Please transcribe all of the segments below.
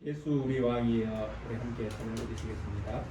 예수 우리 왕이여, 우리 함께 찬양 드리시겠습니다.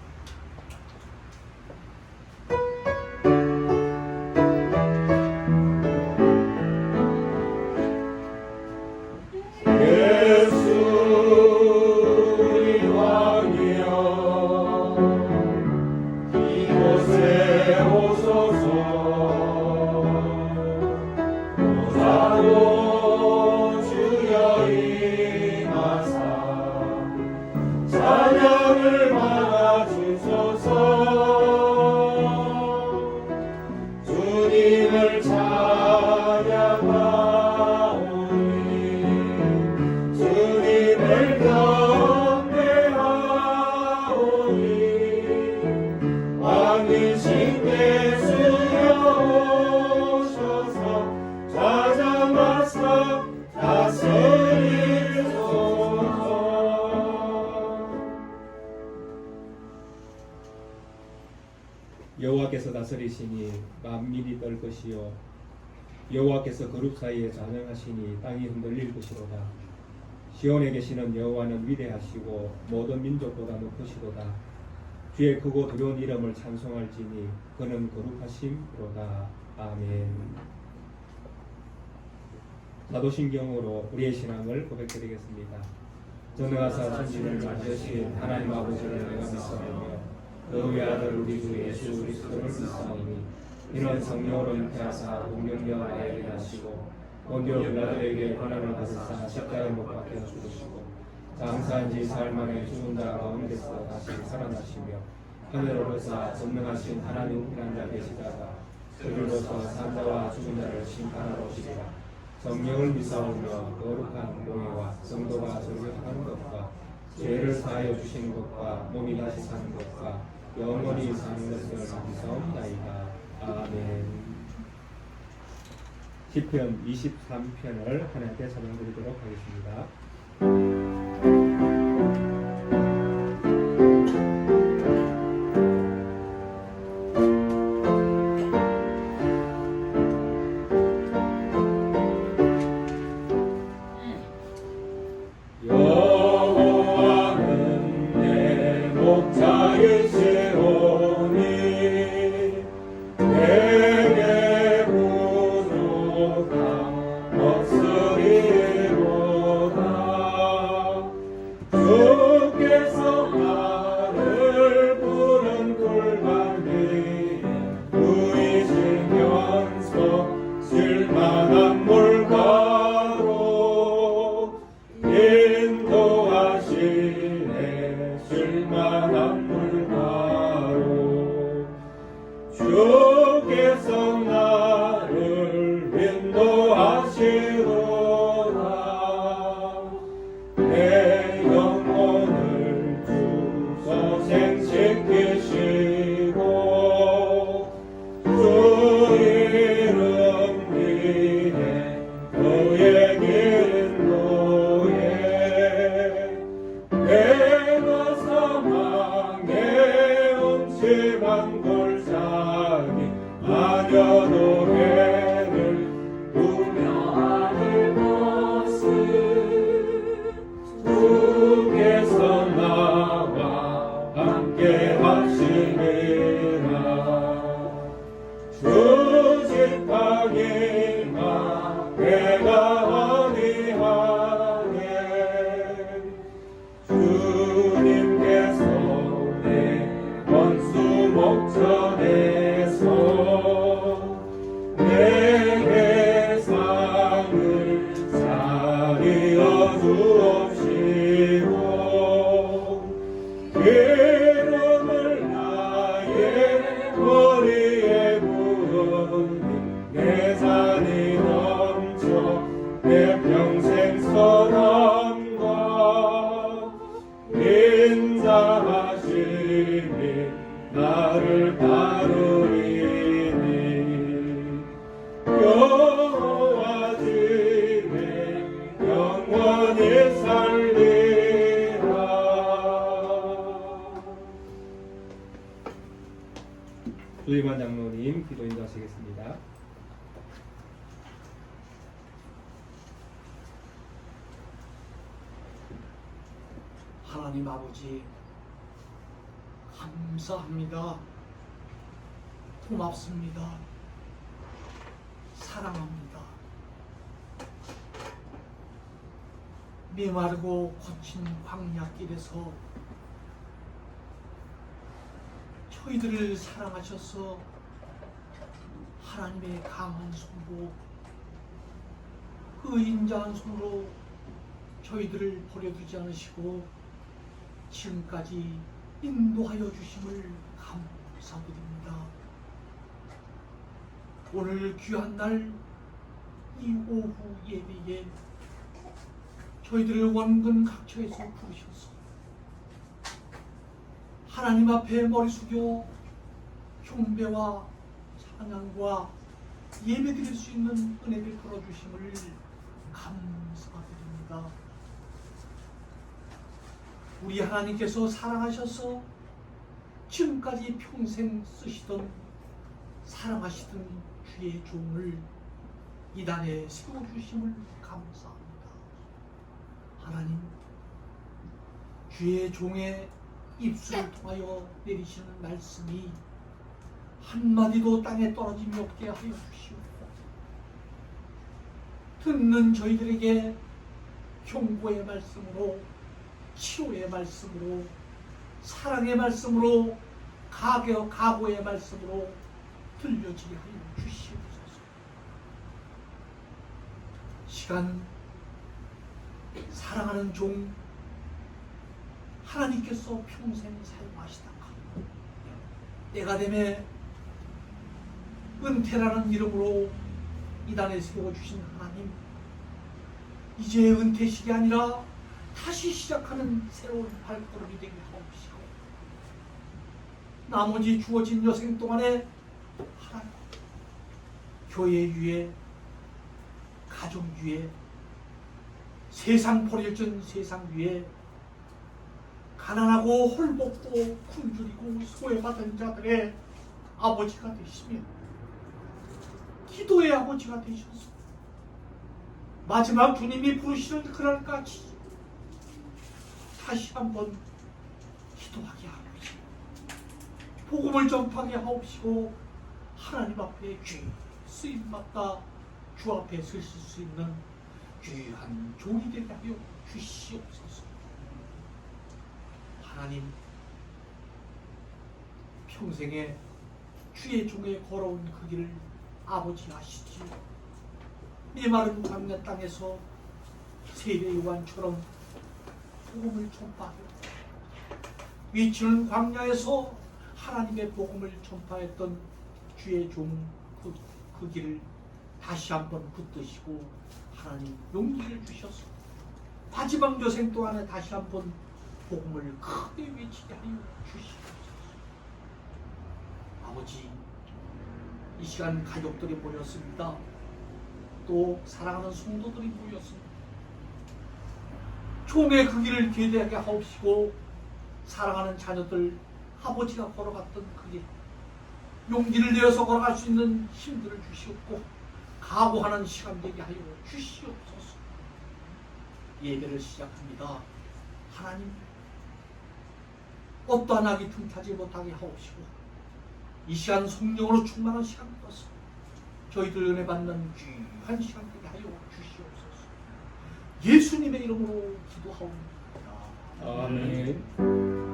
여호와께서 다스리시니 만민이 떨 것이요 여호와께서 그룹 사이에 좌정하시니 땅이 흔들릴 것이로다. 시온에 계시는 여호와는 위대하시고 모든 민족보다 높으시도다. 주의 크고 두려운 이름을 찬송할지니 그는 거룩하심이로다. 아멘. 사도신경으로 우리의 신앙을 고백드리겠습니다. 전능하사 천지를 만드신 하나님 아버지를 내가 믿사오며 그의 아들 우리 주 예수 그리스도를 믿사오니 이는 성령으로 잉태하사 동정녀와에 일하시고 본디오 빌라도에게 고난을 받으사 십자가에 못 박혀 죽으시고 장사한 지 사흘 만에 죽은 자 가운데서 다시 살아나시며 하늘로 오르사 전능하신 하나님 피난자 계시다가 그들로서 산자와 죽은 자를 심판하러 오시리라. 성령을 믿사오며 거룩한 공예와 성도가 설교하는 것과 죄를 사하여 주시는 것과 몸이 다시 사는 것과 영원히 사는 것을 믿사옵나이다. 아멘. 시편 23편을 하나님께 찬양드리도록 하겠습니다. 조임환 장로님 기도 인도하시겠습니다. 하나님 아버지 감사합니다. 고맙습니다. 사랑합니다. 메마르고 거친 광야길에서 저희들을 사랑하셔서 하나님의 강한 손으로 그 인자한 손으로 저희들을 버려두지 않으시고 지금까지 인도하여 주심을 감사드립니다. 오늘 귀한 날 이 오후 예배에 저희들을 원근 각처에서 부르셔서 하나님 앞에 머리 숙여 경배와 찬양과 예배 드릴 수 있는 은혜를 풀어주심을 감사드립니다. 우리 하나님께서 사랑하셔서 지금까지 평생 쓰시던 사랑하시던 주의 종을 이 단에 세워주심을 감사합니다. 하나님, 주의 종의 입술을 통하여 내리시는 말씀이 한마디도 땅에 떨어짐이 없게 하여 주시옵고 듣는 저희들에게 경고의 말씀으로, 치료의 말씀으로, 사랑의 말씀으로, 각오의 말씀으로 들려지게 하여 주시옵소서. 시간 사랑하는 종 하나님께서 평생 사용하시다가 때가 되매 은퇴라는 이름으로 이 단에 세워주신 하나님, 이제 은퇴식이 아니라 다시 시작하는 새로운 발걸음이 되게 하옵시고 나머지 주어진 여생 동안에 하나님, 교회 위에, 가정 위에, 세상 버려진 세상 위에 가난하고 홀벗고 굶주리고 소외받은 자들의 아버지가 되시며 기도의 아버지가 되셔서 마지막 주님이 부르시는 그날까지 다시 한번 기도하게 하옵시고 복음을 전파하게 하옵시고 하나님 앞에 귀 쓰임받다 주 앞에 서실 수 있는 귀한 종이 되게 하여 주시옵소서. 하나님, 평생에 주의 종에 걸어온 그 길을 아버지 아시지요. 메마른 광야 땅에서 세례 요한처럼 복음을 전파하여 위치는 광야에서 하나님의 복음을 전파했던 주의 종 그 길을 다시 한번 붙드시고 하나님 용기를 주셔서 마지막 여생 동안에 다시 한번 복음을 크게 외치게 하여 주시옵소서. 아버지, 이 시간 가족들이 모였습니다. 또 사랑하는 성도들이 모였습니다. 종의 그 길을 기대하게 하옵시고 사랑하는 자녀들 아버지가 걸어갔던 그 길, 용기를 내어서 걸어갈 수 있는 힘들을 주시옵고 각오하는 시간 되게 하여 주시옵소서. 예배를 시작합니다. 하나님, 어떠한 악이 틈타지 못하게 하옵시고 이 시간 성령으로 충만한 시간 되어서 저희들 은혜 받는 귀한 시간 되게 하여 주시옵소서. 예수님의 이름으로 기도하옵나이다. 아멘.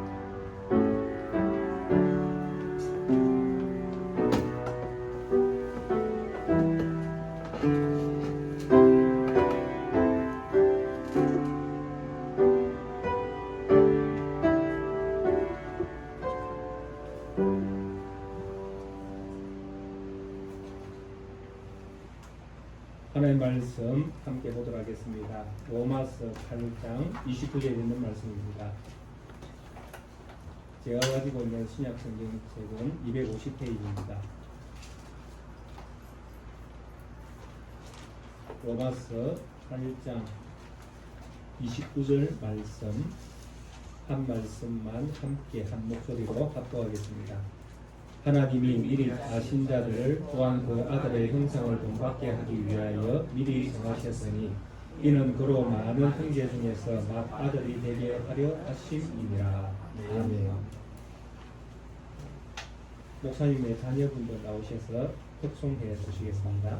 하나님의 말씀 함께 보도록 하겠습니다. 로마서 8장 29절에 있는 말씀입니다. 제가 가지고 있는 신약 성경책은 250페이지입니다. 로마서 8장 29절 말씀 한 말씀만 함께 한 목소리로 합독하겠습니다. 하나님이 미리 아신 자들을 또한 그 아들의 형상을 본받게 하기 위하여 미리 정하셨으니 이는 그로 많은 형제 중에서 막 아들이 되게 하려 하심이니라. 아멘. 목사님의 자녀분들 나오셔서 흡송해 주시겠습니다.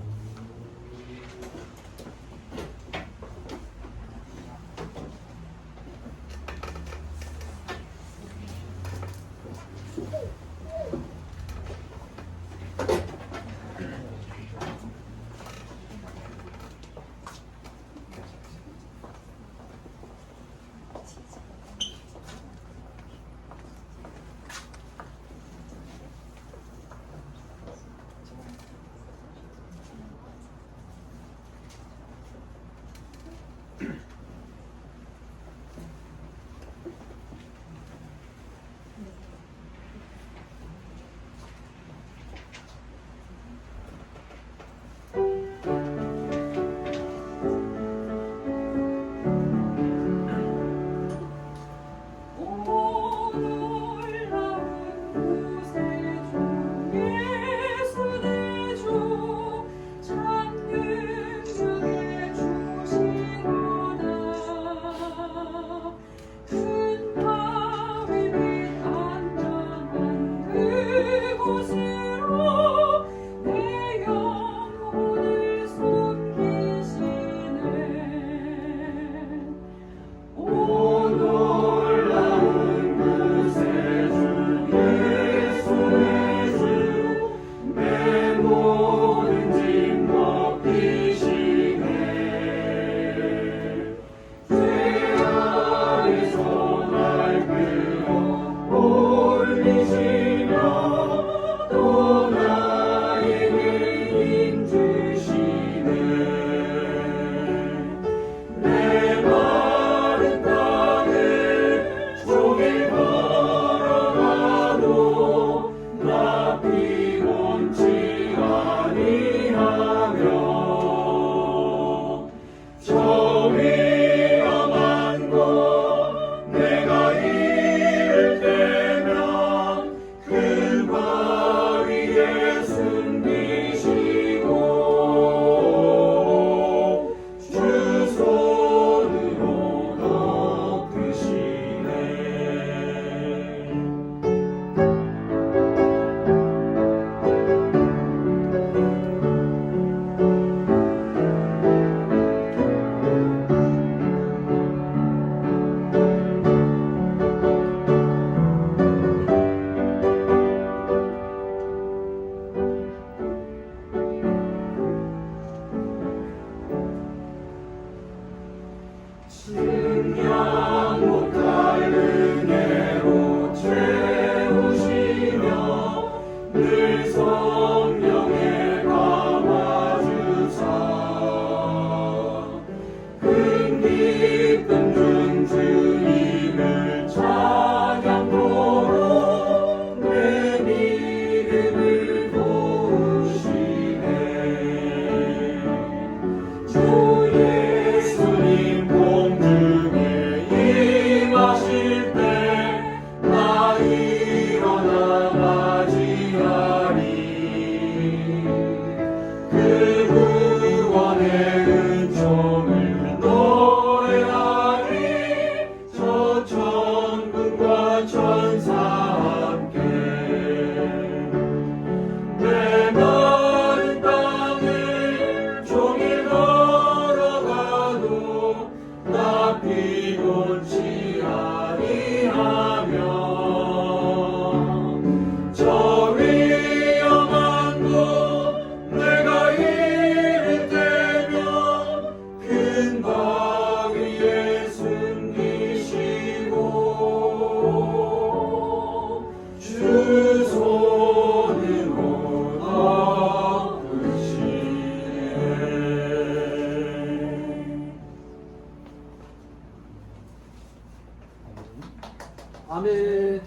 아멘.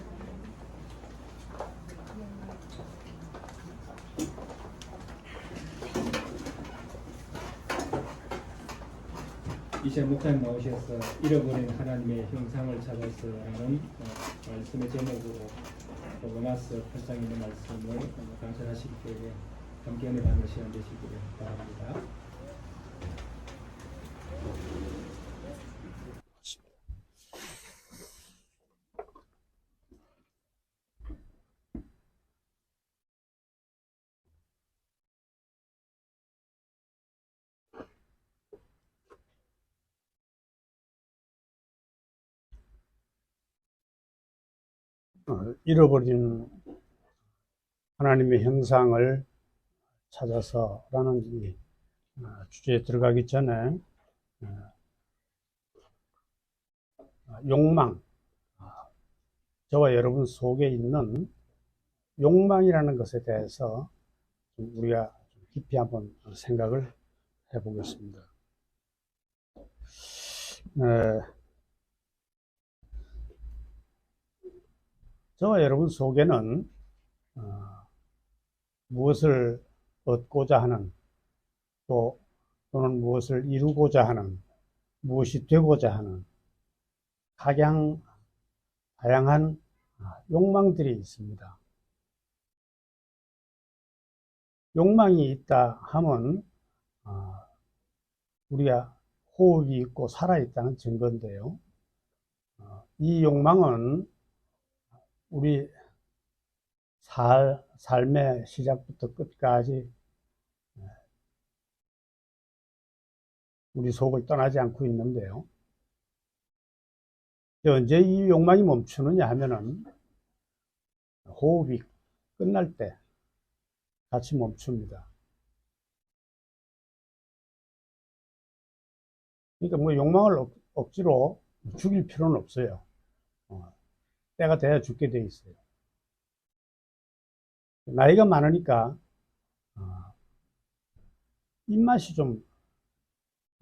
이제 목사님 나오셔서 잃어버린 하나님의 형상을 찾았어라는 말씀의 제목으로 로마서 8장 있는 말씀을 강설하실 때에 함께 은혜 받는 시간 되시기를 바랍니다. 잃어버린 하나님의 형상을 찾아서라는 이 주제에 들어가기 전에 욕망, 저와 여러분 속에 있는 욕망이라는 것에 대해서 우리가 깊이 한번 생각을 해보겠습니다. 저와 여러분 속에는 무엇을 얻고자 하는 또는 무엇을 이루고자 하는 무엇이 되고자 하는 다양한 욕망들이 있습니다. 욕망이 있다 하면 우리가 호흡이 있고 살아있다는 증거인데요. 이 욕망은 우리 삶의 시작부터 끝까지 우리 속을 떠나지 않고 있는데요. 언제 이 욕망이 멈추느냐 하면은 호흡이 끝날 때 같이 멈춥니다. 그러니까 뭐 욕망을 억지로 죽일 필요는 없어요. 때가 돼야 죽게 돼 있어요. 나이가 많으니까 입맛이 좀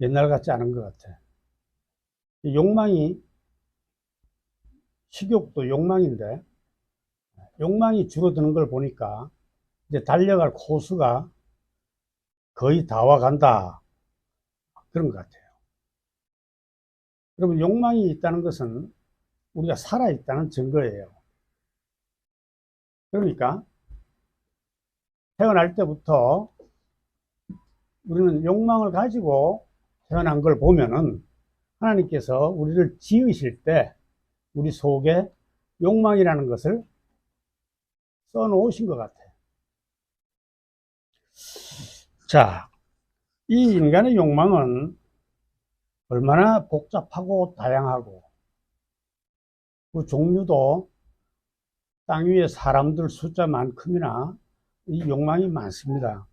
옛날 같지 않은 것 같아. 욕망이, 식욕도 욕망인데 욕망이 줄어드는 걸 보니까 이제 달려갈 코스가 거의 다 와간다, 그런 것 같아요. 여러분, 욕망이 있다는 것은 우리가 살아있다는 증거예요. 그러니까 태어날 때부터 우리는 욕망을 가지고 태어난 걸 보면은 하나님께서 우리를 지으실 때 우리 속에 욕망이라는 것을 써놓으신 것 같아요. 자, 이 인간의 욕망은 얼마나 복잡하고 다양하고 그 종류도 땅 위에 사람들 숫자만큼이나 이 욕망이 많습니다.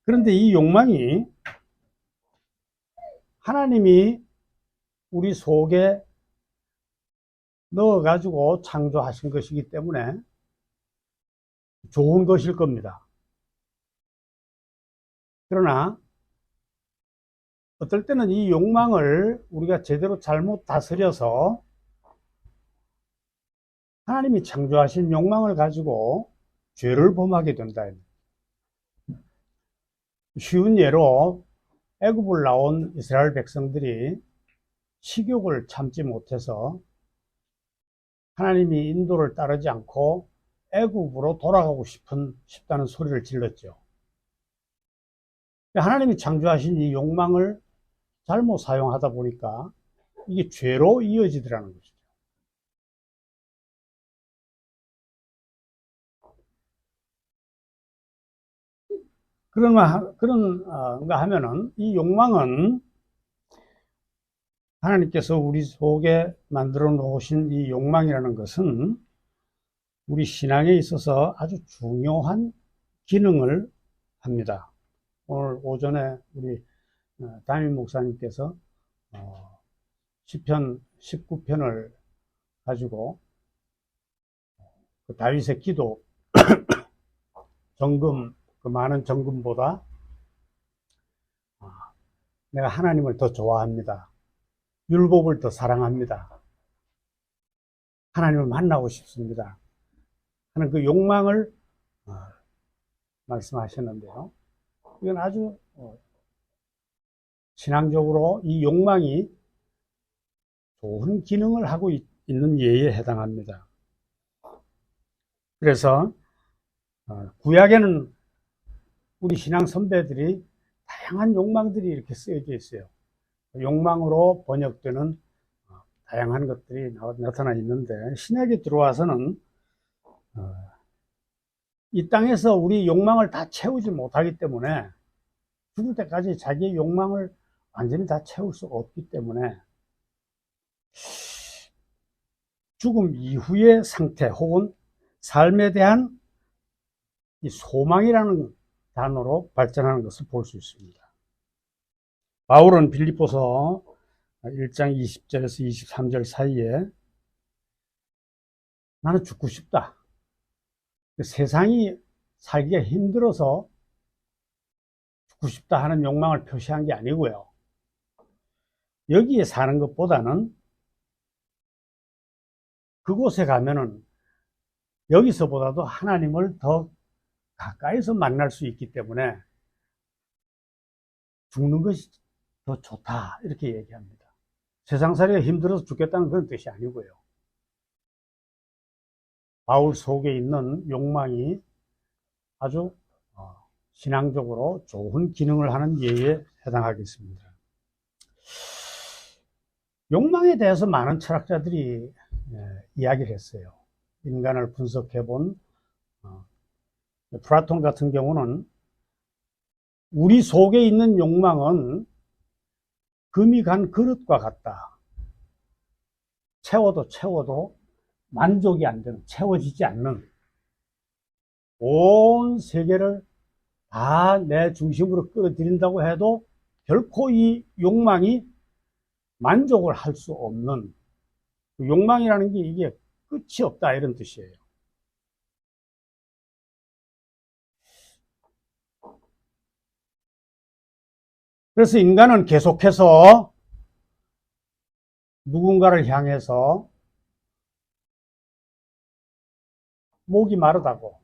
그런데 이 욕망이 하나님이 우리 속에 넣어가지고 창조하신 것이기 때문에 좋은 것일 겁니다. 그러나 어떨 때는 이 욕망을 우리가 제대로 잘못 다스려서 하나님이 창조하신 욕망을 가지고 죄를 범하게 된다. 쉬운 예로 애굽을 나온 이스라엘 백성들이 식욕을 참지 못해서 하나님이 인도를 따르지 않고 애굽으로 돌아가고 싶다는 소리를 질렀죠. 하나님이 창조하신 이 욕망을 잘못 사용하다 보니까 이게 죄로 이어지더라는 것이죠. 그런가 하면은 이 욕망은 하나님께서 우리 속에 만들어 놓으신 이 욕망이라는 것은 우리 신앙에 있어서 아주 중요한 기능을 합니다. 오늘 오전에 우리 담임 목사님께서 시편 19편을 가지고 그 다윗의 기도 정금, 그 많은 정금보다 내가 하나님을 더 좋아합니다. 율법을 더 사랑합니다. 하나님을 만나고 싶습니다. 하는 그 욕망을 말씀하셨는데요. 이건 아주 신앙적으로 이 욕망이 좋은 기능을 하고 있는 예에 해당합니다. 그래서 구약에는 우리 신앙 선배들이 다양한 욕망들이 이렇게 쓰여져 있어요. 욕망으로 번역되는 다양한 것들이 나타나 있는데, 신약에 들어와서는 이 땅에서 우리 욕망을 다 채우지 못하기 때문에, 죽을 때까지 자기의 욕망을 완전히 다 채울 수 없기 때문에 죽음 이후의 상태 혹은 삶에 대한 이 소망이라는 단어로 발전하는 것을 볼 수 있습니다. 바울은 빌립보서 1장 20절에서 23절 사이에 나는 죽고 싶다. 세상이 살기가 힘들어서 죽고 싶다 하는 욕망을 표시한 게 아니고요. 여기에 사는 것보다는 그곳에 가면은 여기서보다도 하나님을 더 가까이서 만날 수 있기 때문에 죽는 것이 더 좋다 이렇게 얘기합니다. 세상살이가 힘들어서 죽겠다는 그런 뜻이 아니고요. 바울 속에 있는 욕망이 아주 신앙적으로 좋은 기능을 하는 예에 해당하겠습니다. 욕망에 대해서 많은 철학자들이 이야기를 했어요. 인간을 분석해본 플라톤 같은 경우는 우리 속에 있는 욕망은 금이 간 그릇과 같다. 채워도 만족이 안 되는, 채워지지 않는 온 세계를 다 내 중심으로 끌어들인다고 해도 결코 이 욕망이 만족을 할 수 없는, 욕망이라는 게 이게 끝이 없다 이런 뜻이에요. 그래서 인간은 계속해서 누군가를 향해서 목이 마르다고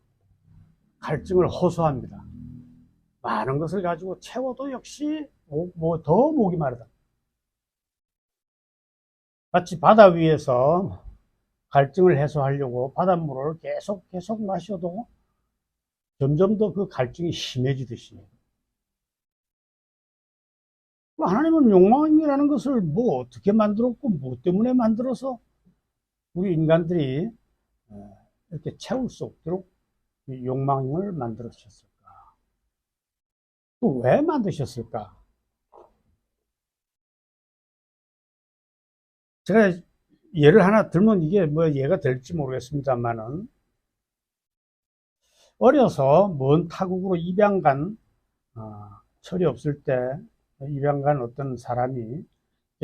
갈증을 호소합니다. 많은 것을 가지고 채워도 역시 더 목이 마르다. 마치 바다 위에서 갈증을 해소하려고 바닷물을 계속 마셔도 점점 더 그 갈증이 심해지듯이, 하나님은 욕망이라는 것을 어떻게 만들었고 무엇 때문에 만들어서 우리 인간들이 이렇게 채울 수 없도록 욕망을 만들어주셨을까? 또 왜 만드셨을까? 제가 예를 하나 들면 이게 예가 될지 모르겠습니다만은, 어려서 먼 타국으로 입양간, 철이 없을 때 입양간 어떤 사람이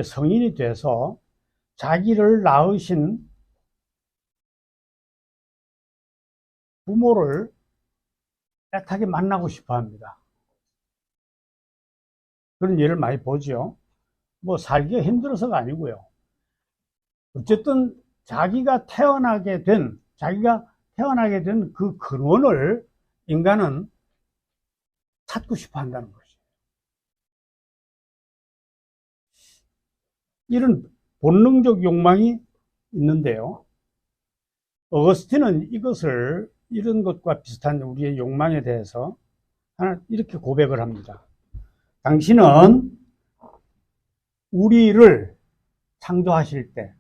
성인이 돼서 자기를 낳으신 부모를 애타게 만나고 싶어 합니다. 그런 예를 많이 보죠. 살기가 힘들어서가 아니고요. 어쨌든 자기가 태어나게 된 그 근원을 인간은 찾고 싶어 한다는 것이죠. 이런 본능적 욕망이 있는데요. 어거스틴은 이런 것과 비슷한 우리의 욕망에 대해서 하나 이렇게 고백을 합니다. 당신은 우리를 창조하실 때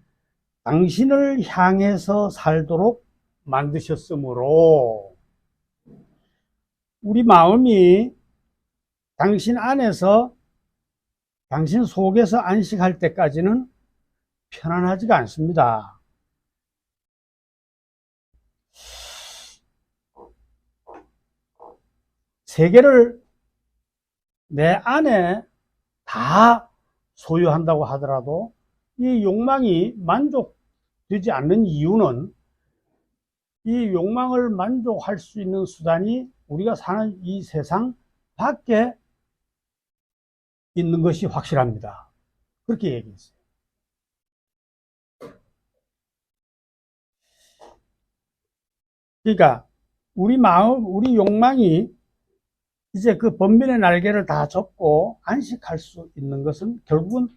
당신을 향해서 살도록 만드셨으므로 우리 마음이 당신 안에서, 당신 속에서 안식할 때까지는 편안하지가 않습니다. 세계를 내 안에 다 소유한다고 하더라도 이 욕망이 만족되지 않는 이유는, 이 욕망을 만족할 수 있는 수단이 우리가 사는 이 세상 밖에 있는 것이 확실합니다. 그렇게 얘기했어요. 그러니까 우리 욕망이 이제 그 번민의 날개를 다 접고 안식할 수 있는 것은 결국은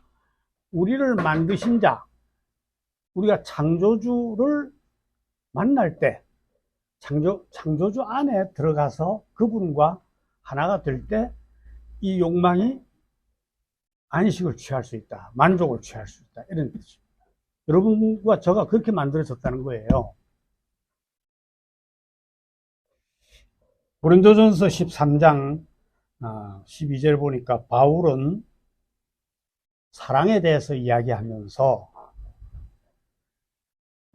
우리를 만드신 자, 우리가 창조주를 만날 때, 창조주 안에 들어가서 그분과 하나가 될 때 이 욕망이 안식을 취할 수 있다, 만족을 취할 수 있다, 이런 뜻입니다. 여러분과 저가 그렇게 만들어졌다는 거예요. 고린도전서 13장 12절 보니까 바울은 사랑에 대해서 이야기하면서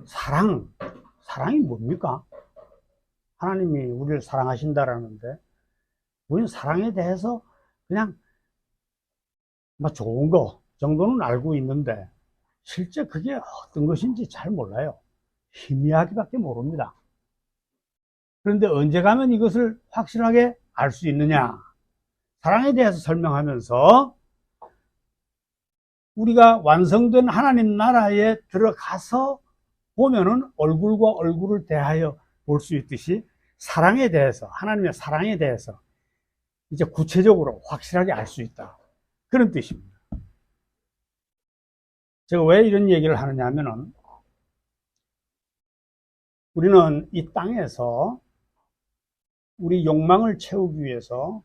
사랑이 뭡니까? 하나님이 우리를 사랑하신다라는데, 우리는 사랑에 대해서 그냥 뭐 좋은 거 정도는 알고 있는데, 실제 그게 어떤 것인지 잘 몰라요. 희미하게밖에 모릅니다. 그런데 언제 가면 이것을 확실하게 알 수 있느냐? 사랑에 대해서 설명하면서 우리가 완성된 하나님 나라에 들어가서 보면은 얼굴과 얼굴을 대하여 볼 수 있듯이 사랑에 대해서, 하나님의 사랑에 대해서 이제 구체적으로 확실하게 알 수 있다. 그런 뜻입니다. 제가 왜 이런 얘기를 하느냐 하면은, 우리는 이 땅에서 우리 욕망을 채우기 위해서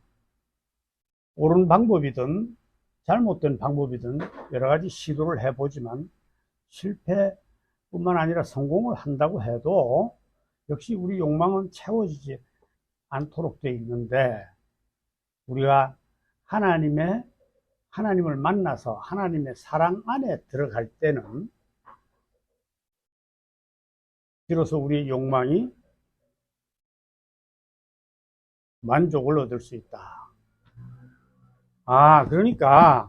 옳은 방법이든 잘못된 방법이든 여러 가지 시도를 해보지만 실패뿐만 아니라 성공을 한다고 해도 역시 우리 욕망은 채워지지 않도록 되어 있는데, 우리가 하나님을 만나서 하나님의 사랑 안에 들어갈 때는 비로소 우리의 욕망이 만족을 얻을 수 있다. 그러니까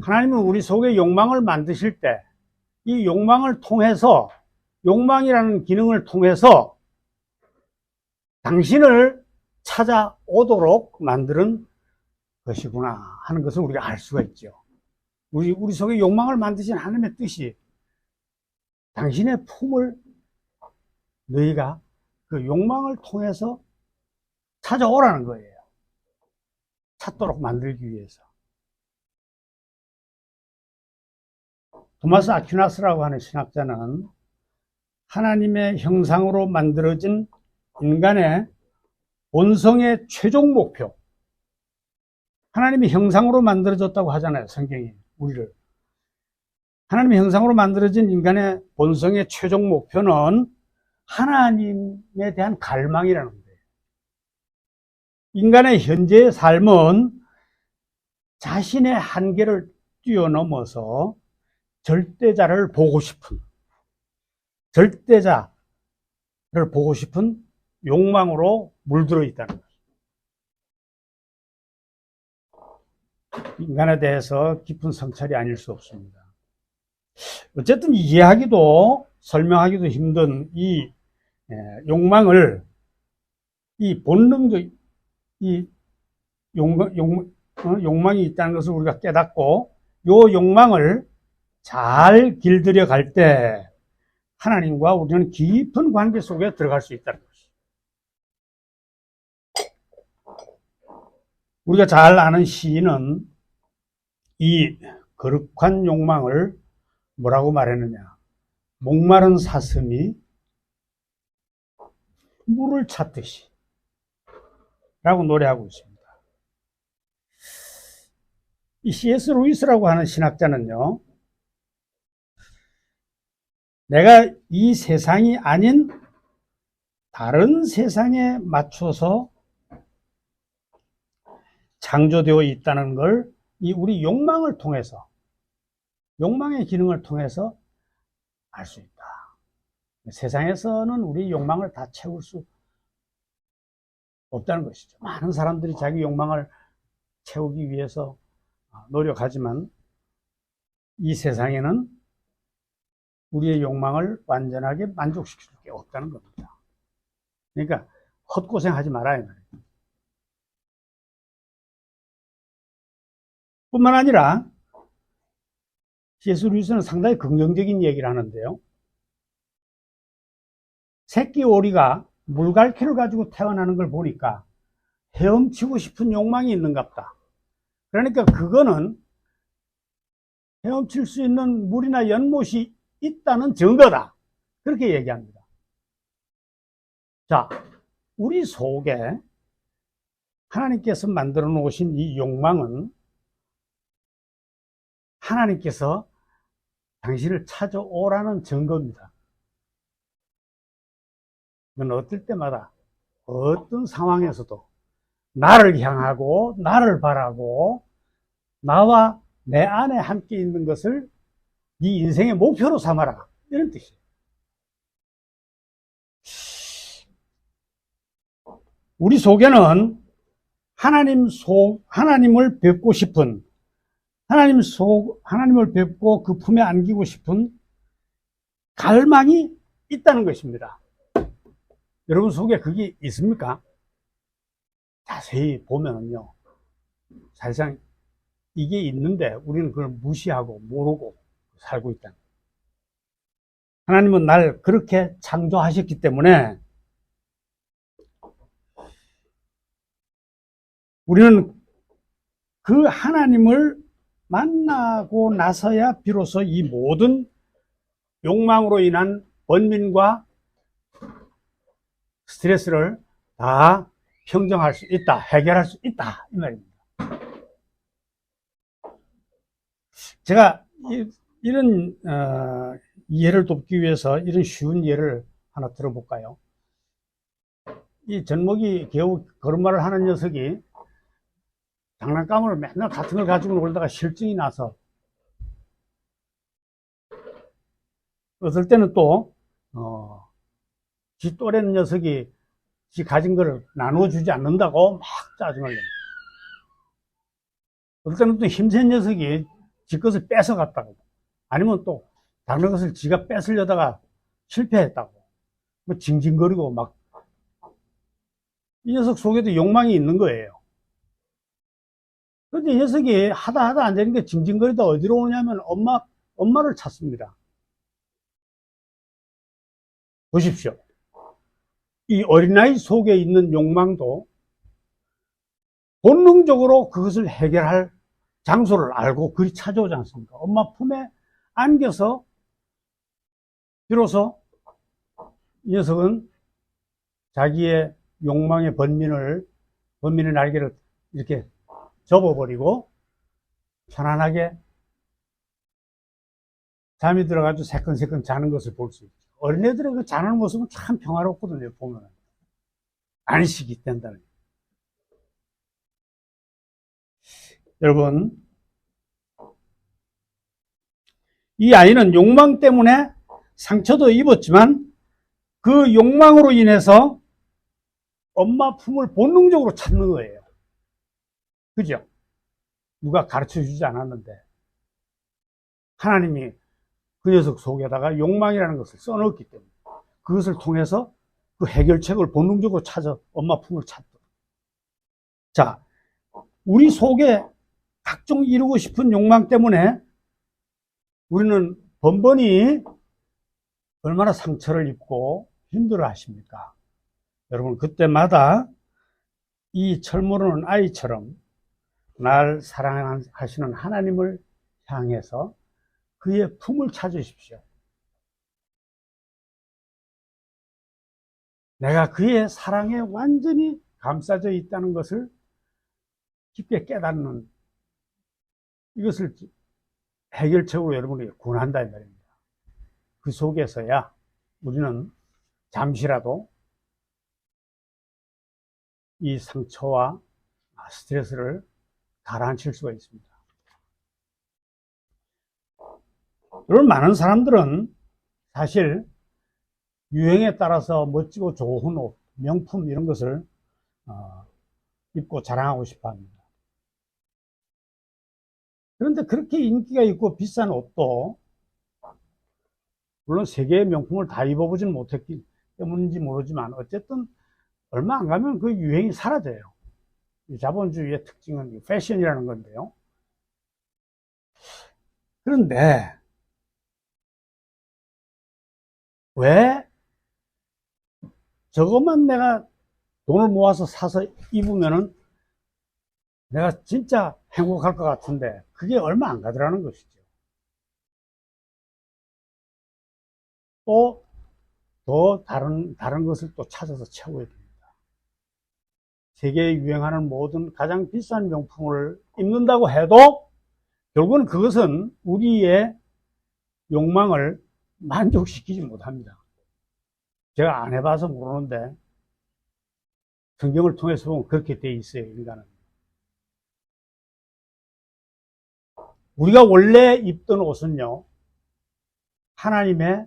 하나님은 우리 속에 욕망을 만드실 때 이 욕망을 통해서, 욕망이라는 기능을 통해서 당신을 찾아오도록 만드는 것이구나 하는 것을 우리가 알 수가 있죠. 우리 속에 욕망을 만드신 하나님의 뜻이 당신의 품을 너희가 그 욕망을 통해서 찾아오라는 거예요. 찾도록 만들기 위해서. 토마스 아퀴나스라고 하는 신학자는 하나님의 형상으로 만들어진 인간의 본성의 최종 목표, 하나님의 형상으로 만들어졌다고 하잖아요, 성경이 우리를. 하나님의 형상으로 만들어진 인간의 본성의 최종 목표는 하나님에 대한 갈망이라는 거예요. 인간의 현재의 삶은 자신의 한계를 뛰어넘어서 절대자를 보고 싶은 욕망으로 물들어 있다는 거죠. 인간에 대해서 깊은 성찰이 아닐 수 없습니다. 어쨌든 이해하기도 설명하기도 힘든 이 욕망을, 이 본능적 이 욕망이 있다는 것을 우리가 깨닫고 이 욕망을 잘 길들여 갈 때 하나님과 우리는 깊은 관계 속에 들어갈 수 있다는 것이죠. 우리가 잘 아는 시인은 이 거룩한 욕망을 뭐라고 말했느냐? 목마른 사슴이 물을 찾듯이 라고 노래하고 있습니다. 이 C.S. 루이스라고 하는 신학자는요, 내가 이 세상이 아닌 다른 세상에 맞춰서 창조되어 있다는 걸 이 우리 욕망을 통해서, 욕망의 기능을 통해서 알 수 있다. 세상에서는 우리 욕망을 다 채울 수 없다는 것이죠. 많은 사람들이 자기 욕망을 채우기 위해서 노력하지만 이 세상에는 우리의 욕망을 완전하게 만족시킬 게 없다는 겁니다. 그러니까 헛고생하지 말아야 말이에요. 뿐만 아니라 C.S. 루이스는 상당히 긍정적인 얘기를 하는데요. 새끼 오리가 물갈퀴를 가지고 태어나는 걸 보니까 헤엄치고 싶은 욕망이 있는갑다. 그러니까 그거는 헤엄칠 수 있는 물이나 연못이 있다는 증거다. 그렇게 얘기합니다. 자, 우리 속에 하나님께서 만들어 놓으신 이 욕망은 하나님께서 당신을 찾아오라는 증거입니다. 이건 어떨 때마다 어떤 상황에서도 나를 향하고 나를 바라고 나와 내 안에 함께 있는 것을 네 인생의 목표로 삼아라, 이런 뜻이에요. 우리 속에는 하나님을 뵙고 싶은, 하나님을 뵙고 그 품에 안기고 싶은 갈망이 있다는 것입니다. 여러분 속에 그게 있습니까? 자세히 보면은요, 사실상 이게 있는데 우리는 그걸 무시하고 모르고 살고 있다. 하나님은 날 그렇게 창조하셨기 때문에 우리는 그 하나님을 만나고 나서야 비로소 이 모든 욕망으로 인한 번민과 스트레스를 다 평정할 수 있다, 해결할 수 있다, 이 말입니다. 제가 이런 이해를 돕기 위해서 이런 쉬운 예를 하나 들어볼까요? 이 젖먹이 겨우 걸음마를 하는 녀석이 장난감을 맨날 같은 걸 가지고 놀다가 실증이 나서 어떨 때는 또 지 또래 녀석이 지 가진 거를 나눠주지 않는다고 막 짜증을 냅니다. 어떨 때는 또 힘센 녀석이 지 것을 뺏어갔다고, 아니면 또 다른 것을 지가 뺏으려다가 실패했다고 뭐 징징거리고 막, 이 녀석 속에도 욕망이 있는 거예요. 그런데 이 녀석이 하다 안 되는 게 징징거리다 어디로 오냐면 엄마를 찾습니다. 보십시오. 이 어린아이 속에 있는 욕망도 본능적으로 그것을 해결할 장소를 알고 그리 찾아오지 않습니까? 엄마 품에 안겨서 비로소 이 녀석은 자기의 욕망의 번민의 날개를 이렇게 접어버리고 편안하게 잠이 들어가지고 새끈새끈 자는 것을 볼 수 있죠. 어린애들의 그 자는 모습은 참 평화롭거든요, 보면. 안식이 된다는 거예요. 여러분, 이 아이는 욕망 때문에 상처도 입었지만 그 욕망으로 인해서 엄마 품을 본능적으로 찾는 거예요. 그죠? 누가 가르쳐 주지 않았는데 하나님이 그 녀석 속에다가 욕망이라는 것을 써넣었기 때문에 그것을 통해서 그 해결책을 본능적으로 찾아 엄마 품을 찾도록. 자, 우리 속에 각종 이루고 싶은 욕망 때문에 우리는 번번이 얼마나 상처를 입고 힘들어 하십니까? 여러분, 그때마다 이 철모르는 아이처럼 날 사랑하시는 하나님을 향해서 그의 품을 찾으십시오. 내가 그의 사랑에 완전히 감싸져 있다는 것을 깊게 깨닫는, 이것을 해결책으로 여러분에게 권한다 이 말입니다. 그 속에서야 우리는 잠시라도 이 상처와 스트레스를 가라앉힐 수가 있습니다. 여러분, 많은 사람들은 사실 유행에 따라서 멋지고 좋은 옷, 명품 이런 것을 입고 자랑하고 싶어 합니다. 그런데 그렇게 인기가 있고 비싼 옷도 물론 세계의 명품을 다 입어보지는 못했기 때문인지 모르지만 어쨌든 얼마 안 가면 그 유행이 사라져요. 이 자본주의의 특징은 패션이라는 건데요. 그런데 왜 저것만 내가 돈을 모아서 사서 입으면은 내가 진짜 행복할 것 같은데 그게 얼마 안 가더라는 것이죠. 또 더 다른 것을 또 찾아서 채워야 됩니다. 세계에 유행하는 모든 가장 비싼 명품을 입는다고 해도 결국은 그것은 우리의 욕망을 만족시키지 못합니다. 제가 안 해봐서 모르는데 성경을 통해서 보면 그렇게 돼 있어요, 인간은. 우리가 원래 입던 옷은요, 하나님의,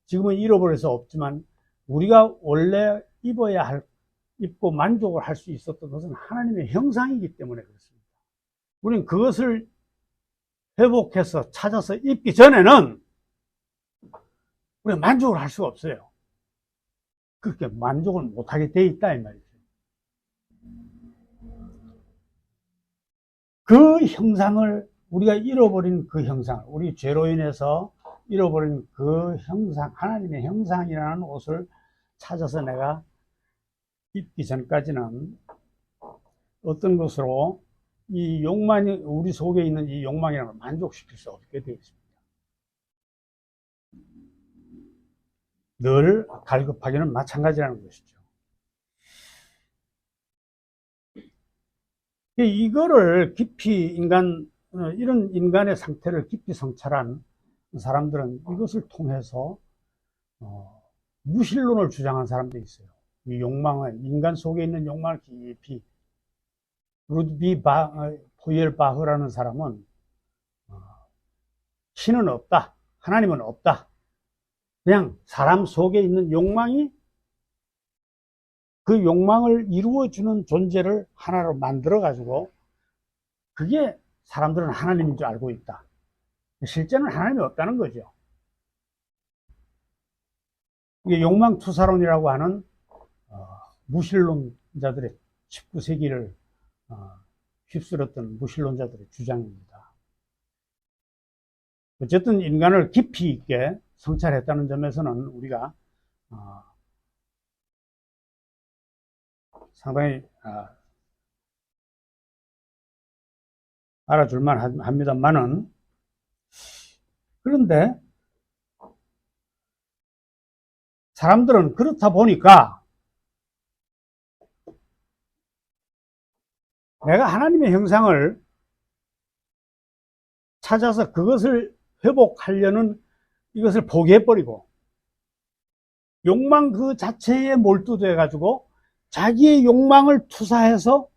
지금은 잃어버려서 없지만 우리가 원래 입어야 할 입고 만족을 할 수 있었던 것은 하나님의 형상이기 때문에 그렇습니다. 우리는 그것을 회복해서 찾아서 입기 전에는 우리가 만족을 할 수가 없어요. 그렇게 만족을 못하게 돼 있다 이 말이죠. 그 형상을 우리가 잃어버린 그 형상, 우리 죄로 인해서 잃어버린 그 형상, 하나님의 형상이라는 옷을 찾아서 내가 입기 전까지는 어떤 것으로 이 욕망이, 우리 속에 있는 이 욕망이라는 걸 만족시킬 수 없게 되어 있습니다. 늘 갈급하기는 마찬가지라는 것이죠. 이거를 깊이 이런 인간의 상태를 깊이 성찰한 사람들은 이것을 통해서 무신론을 주장한 사람도 있어요. 이 욕망을, 인간 속에 있는 욕망을 깊이, 루드비 포이엘바흐라는 사람은 신은 없다, 하나님은 없다, 그냥 사람 속에 있는 욕망이 그 욕망을 이루어주는 존재를 하나로 만들어가지고 그게 사람들은 하나님인 줄 알고 있다. 실제는 하나님이 없다는 거죠. 이게 욕망투사론이라고 하는 무신론자들의 19세기를 휩쓸었던 무신론자들의 주장입니다. 어쨌든 인간을 깊이 있게 성찰했다는 점에서는 우리가 상당히 알아줄만 합니다만은, 그런데 사람들은 그렇다 보니까 내가 하나님의 형상을 찾아서 그것을 회복하려는 이것을 포기해버리고 욕망 그 자체에 몰두돼 가지고 자기의 욕망을 투사해서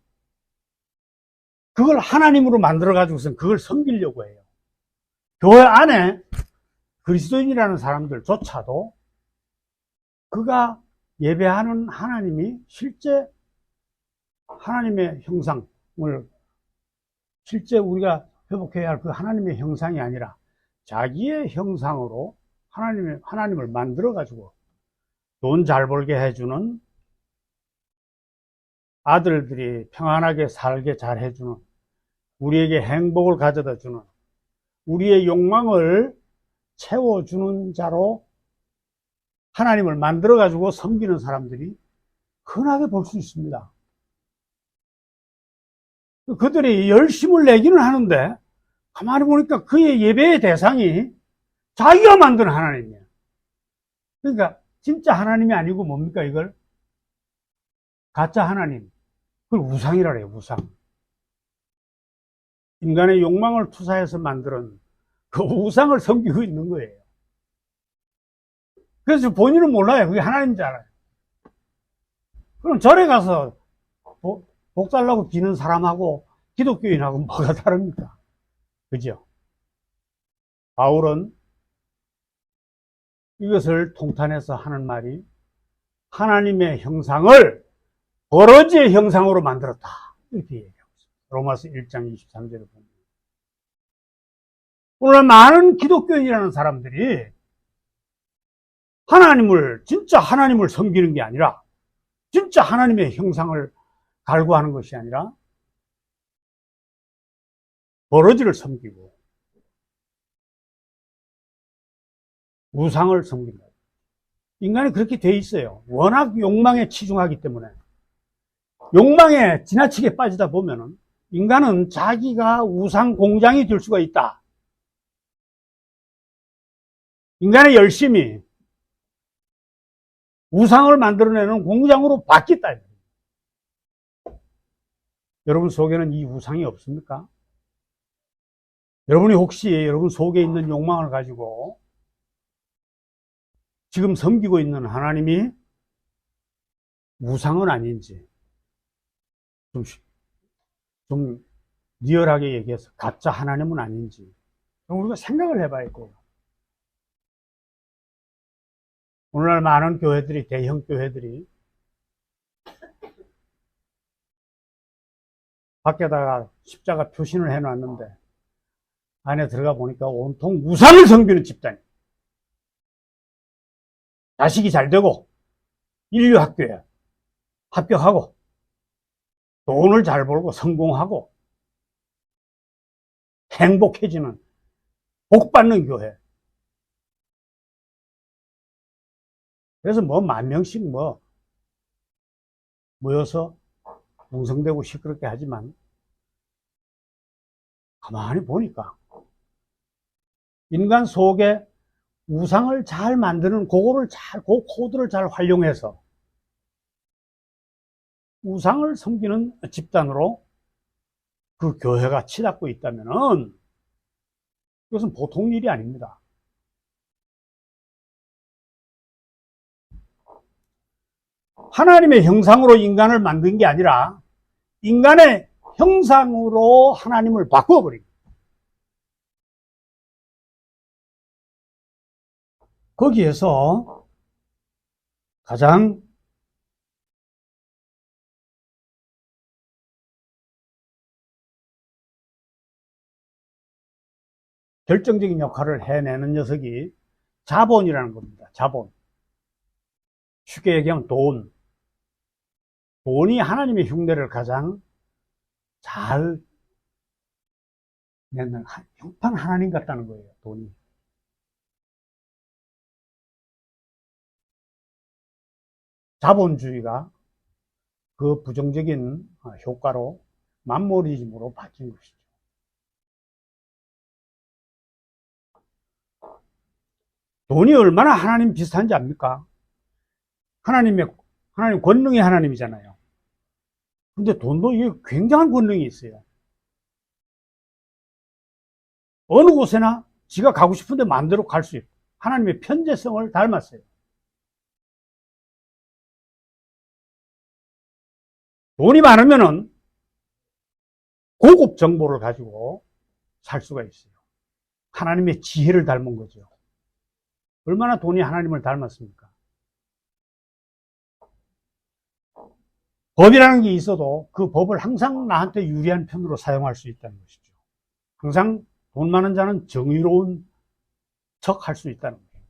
그걸 하나님으로 만들어 가지고선 그걸 섬기려고 해요. 교회 안에 그리스도인이라는 사람들조차도 그가 예배하는 하나님이 실제 하나님의 형상을, 실제 우리가 회복해야 할 그 하나님의 형상이 아니라 자기의 형상으로 하나님을 만들어 가지고 돈 잘 벌게 해주는, 아들들이 평안하게 살게 잘 해주는, 우리에게 행복을 가져다 주는, 우리의 욕망을 채워주는 자로 하나님을 만들어 가지고 섬기는 사람들이 흔하게 볼 수 있습니다. 그들이 열심을 내기는 하는데 가만히 보니까 그의 예배의 대상이 자기가 만든 하나님이에요. 그러니까 진짜 하나님이 아니고 뭡니까 이걸? 가짜 하나님. 그걸 우상이라 그래요. 우상. 인간의 욕망을 투사해서 만드는 그 우상을 섬기고 있는 거예요. 그래서 본인은 몰라요. 그게 하나님인 줄 알아요. 그럼 절에 가서 복 달라고 비는 사람하고 기독교인하고 뭐가 다릅니까? 그죠? 바울은 이것을 통탄해서 하는 말이 하나님의 형상을 버러지의 형상으로 만들었다. 이렇게 얘기하고 있습니다. 로마서 1장 23절을 보면. 오늘 많은 기독교인이라는 사람들이 진짜 하나님을 섬기는 게 아니라, 진짜 하나님의 형상을 갈구하는 것이 아니라 버러지를 섬기고 우상을 섬긴다. 인간이 그렇게 돼 있어요. 워낙 욕망에 치중하기 때문에. 욕망에 지나치게 빠지다 보면은 인간은 자기가 우상 공장이 될 수가 있다. 인간의 열심이 우상을 만들어내는 공장으로 바뀌었다. 여러분 속에는 이 우상이 없습니까? 여러분이 혹시 여러분 속에 있는 욕망을 가지고 지금 섬기고 있는 하나님이 우상은 아닌지, 좀 리얼하게 얘기해서 가짜 하나님은 아닌지 우리가 생각을 해봐야 돼요. 오늘날 많은 교회들이, 대형 교회들이 밖에다가 십자가 표신을 해놨는데 안에 들어가 보니까 온통 우상을 섬기는 집단이. 자식이 잘 되고 인류학교에 합격하고 돈을 잘 벌고 성공하고 행복해지는 복받는 교회. 그래서 뭐 10,000명씩 모여서 웅성대고 시끄럽게 하지만 가만히 보니까 인간 속에 우상을 잘 만드는 그 코드를 잘 활용해서 우상을 섬기는 집단으로 그 교회가 치닫고 있다면은 이것은 보통 일이 아닙니다. 하나님의 형상으로 인간을 만든 게 아니라 인간의 형상으로 하나님을 바꿔버린 거예요. 거기에서 가장 결정적인 역할을 해내는 녀석이 자본이라는 겁니다. 자본. 쉽게 얘기하면 돈. 돈이 하나님의 흉내를 가장 잘 내는 형판 하나님 같다는 거예요. 돈이. 자본주의가 그 부정적인 효과로 만모리즘으로 바뀐 것이죠. 돈이 얼마나 하나님 비슷한지 압니까? 하나님 권능의 하나님이잖아요. 근데 돈도 이게 굉장한 권능이 있어요. 어느 곳에나 지가 가고 싶은데 마음대로 갈 수 있고 하나님의 편재성을 닮았어요. 돈이 많으면은 고급 정보를 가지고 살 수가 있어요. 하나님의 지혜를 닮은 거죠. 얼마나 돈이 하나님을 닮았습니까? 법이라는 게 있어도 그 법을 항상 나한테 유리한 편으로 사용할 수 있다는 것이죠. 항상 돈 많은 자는 정의로운 척 할 수 있다는 거예요.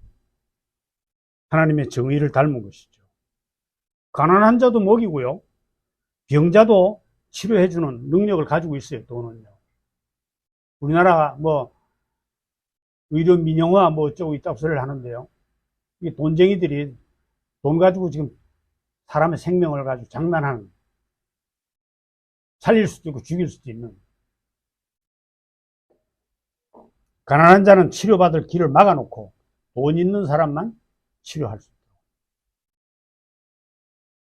하나님의 정의를 닮은 것이죠. 가난한 자도 먹이고요. 병자도 치료해주는 능력을 가지고 있어요, 돈은요. 우리나라가 의료 민영화 어쩌고 이따구 소리를 하는데요. 이게 돈쟁이들이 돈 가지고 지금 사람의 생명을 가지고 장난하는, 살릴 수도 있고 죽일 수도 있는. 가난한 자는 치료받을 길을 막아놓고 돈 있는 사람만 치료할 수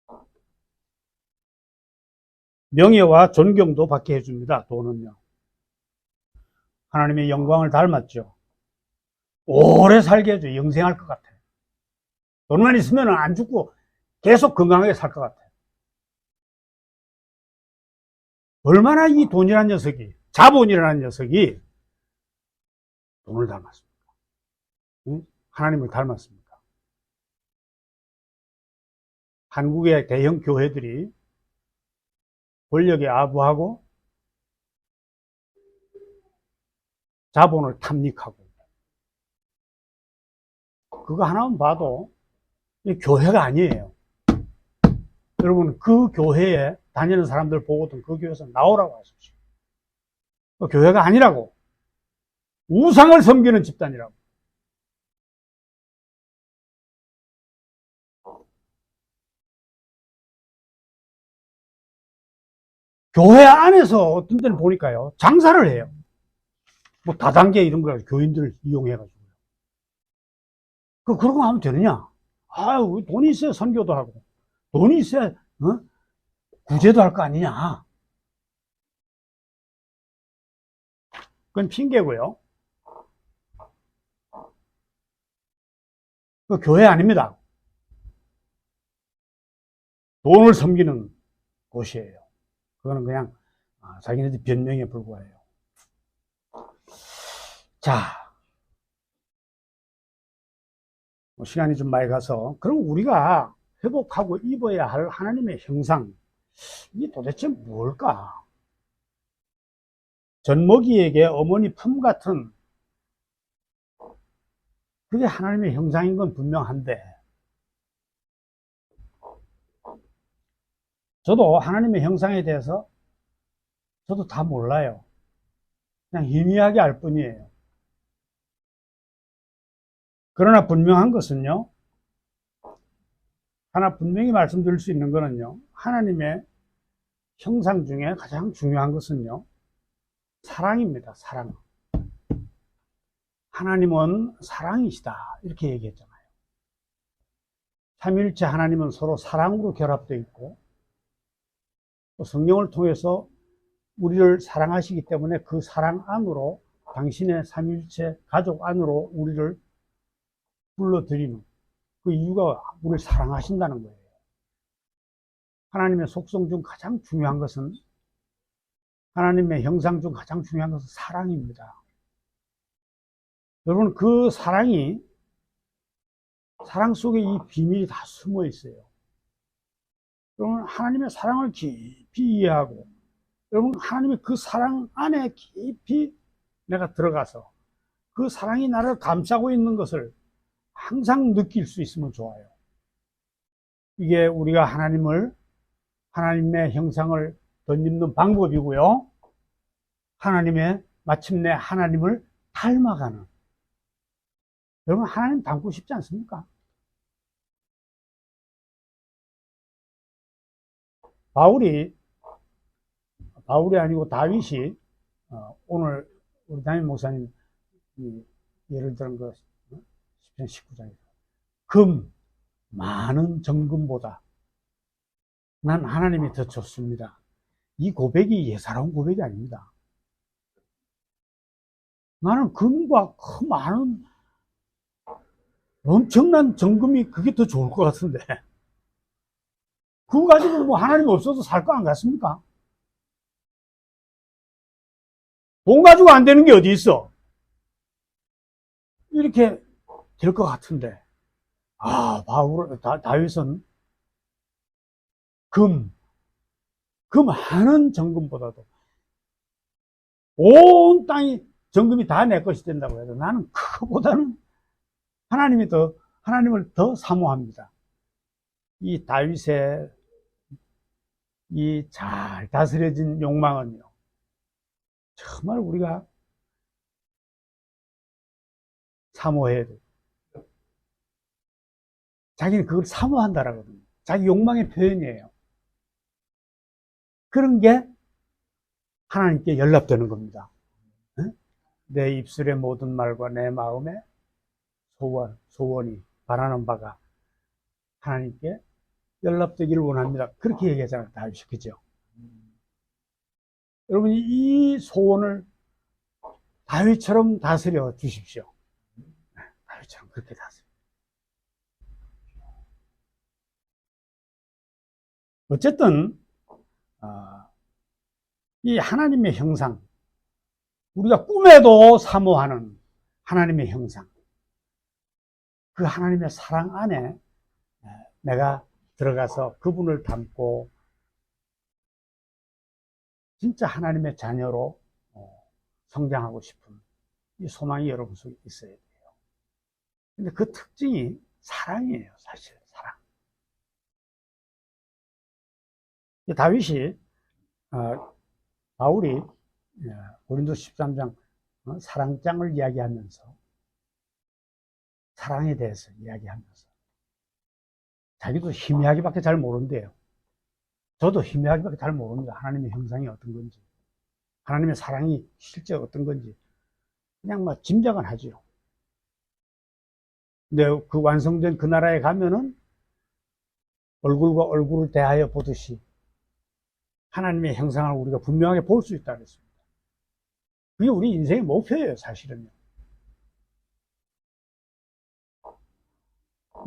있도록. 명예와 존경도 받게 해줍니다. 돈은요. 하나님의 영광을 닮았죠. 오래 살게 해줘. 영생할 것 같아. 돈만 있으면 안 죽고 계속 건강하게 살 것 같아. 얼마나 이 돈이라는 녀석이, 자본이라는 녀석이 돈을 닮았습니까? 응? 하나님을 닮았습니까? 한국의 대형 교회들이 권력에 아부하고 자본을 탐닉하고 그거 하나만 봐도 교회가 아니에요. 여러분 그 교회에 다니는 사람들 보고도 그 교회에서 나오라고 하십시오. 그 교회가 아니라고. 우상을 섬기는 집단이라고. 교회 안에서 어떤 데는 보니까요, 장사를 해요. 다단계 이런 걸 교인들 이용해가지고. 그런 거 하면 되느냐? 돈이 있어야 선교도 하고, 돈이 있어야, 구제도 할 거 아니냐? 그건 핑계고요. 그 교회 아닙니다. 돈을 섬기는 곳이에요. 그거는 그냥 자기네들 변명에 불과해요. 자, 시간이 좀 많이 가서 그럼 우리가 회복하고 입어야 할 하나님의 형상, 이게 도대체 뭘까? 젖먹이에게 어머니 품 같은 그게 하나님의 형상인 건 분명한데 저도 하나님의 형상에 대해서 저도 다 몰라요. 그냥 희미하게 알 뿐이에요. 그러나 분명한 것은요, 하나 분명히 말씀드릴 수 있는 것은요, 하나님의 형상 중에 가장 중요한 것은요, 사랑입니다. 사랑. 하나님은 사랑이시다. 이렇게 얘기했잖아요. 삼위일체 하나님은 서로 사랑으로 결합되어 있고 또 성령을 통해서 우리를 사랑하시기 때문에 그 사랑 안으로 당신의 삼위일체 가족 안으로 우리를 불러들이는 그 이유가 우리를 사랑하신다는 거예요. 하나님의 속성 중 가장 중요한 것은 하나님의 형상 중 가장 중요한 것은 사랑입니다. 여러분 그 사랑 속에 이 비밀이 다 숨어 있어요. 여러분 하나님의 사랑을 깊이 이해하고 여러분 하나님의 그 사랑 안에 깊이 내가 들어가서 그 사랑이 나를 감싸고 있는 것을 항상 느낄 수 있으면 좋아요. 이게 우리가 하나님의 형상을 덧입는 방법이고요. 마침내 하나님을 닮아가는. 여러분 하나님 닮고 싶지 않습니까? 바울이 아니고 다윗이 오늘 우리 담임 목사님 예를 들은 거 시편 19장에서 금 많은 정금보다 난 하나님이 더 좋습니다. 이 고백이 예사로운 고백이 아닙니다. 나는 금과 그 많은 엄청난 정금이 그게 더 좋을 것 같은데 그거 가지고 뭐 하나님 없어도 살 거 안 같습니까? 돈 가지고 안 되는 게 어디 있어? 이렇게 될 것 같은데 다윗은 그 많은 정금보다도 온 땅이 정금이 다 내 것이 된다고 해도 나는 그거보다는 하나님을 더 사모합니다. 이 다윗의 이 잘 다스려진 욕망은요, 정말 우리가 사모해야 돼요. 자기는 그걸 사모한다라거든요. 자기 욕망의 표현이에요. 그런 게 하나님께 연락되는 겁니다. 내 입술의 모든 말과 내 마음의 소원이 바라는 바가 하나님께 연락되기를 원합니다. 그렇게 얘기하잖아요. 다윗이. 그죠? 여러분이 이 소원을 다윗처럼 다스려 주십시오. 다윗처럼 그렇게 다스려. 어쨌든 이 하나님의 형상, 우리가 꿈에도 사모하는 하나님의 형상, 그 하나님의 사랑 안에 내가 들어가서 그분을 닮고 진짜 하나님의 자녀로 성장하고 싶은 이 소망이 여러분 속에 있어야 돼요. 근데 그 특징이 사랑이에요. 사실 사랑. 다윗이 바울이 고린도 13장 사랑장을 이야기하면서 사랑에 대해서 이야기하면서 자기도 희미하게밖에 잘 모른대요. 저도 희미하게밖에 잘 모릅니다. 하나님의 형상이 어떤 건지, 하나님의 사랑이 실제 어떤 건지 그냥 막 짐작은 하죠. 근데 그 완성된 그 나라에 가면은 얼굴과 얼굴을 대하여 보듯이 하나님의 형상을 우리가 분명하게 볼 수 있다 그랬습니다. 그게 우리 인생의 목표예요, 사실은요.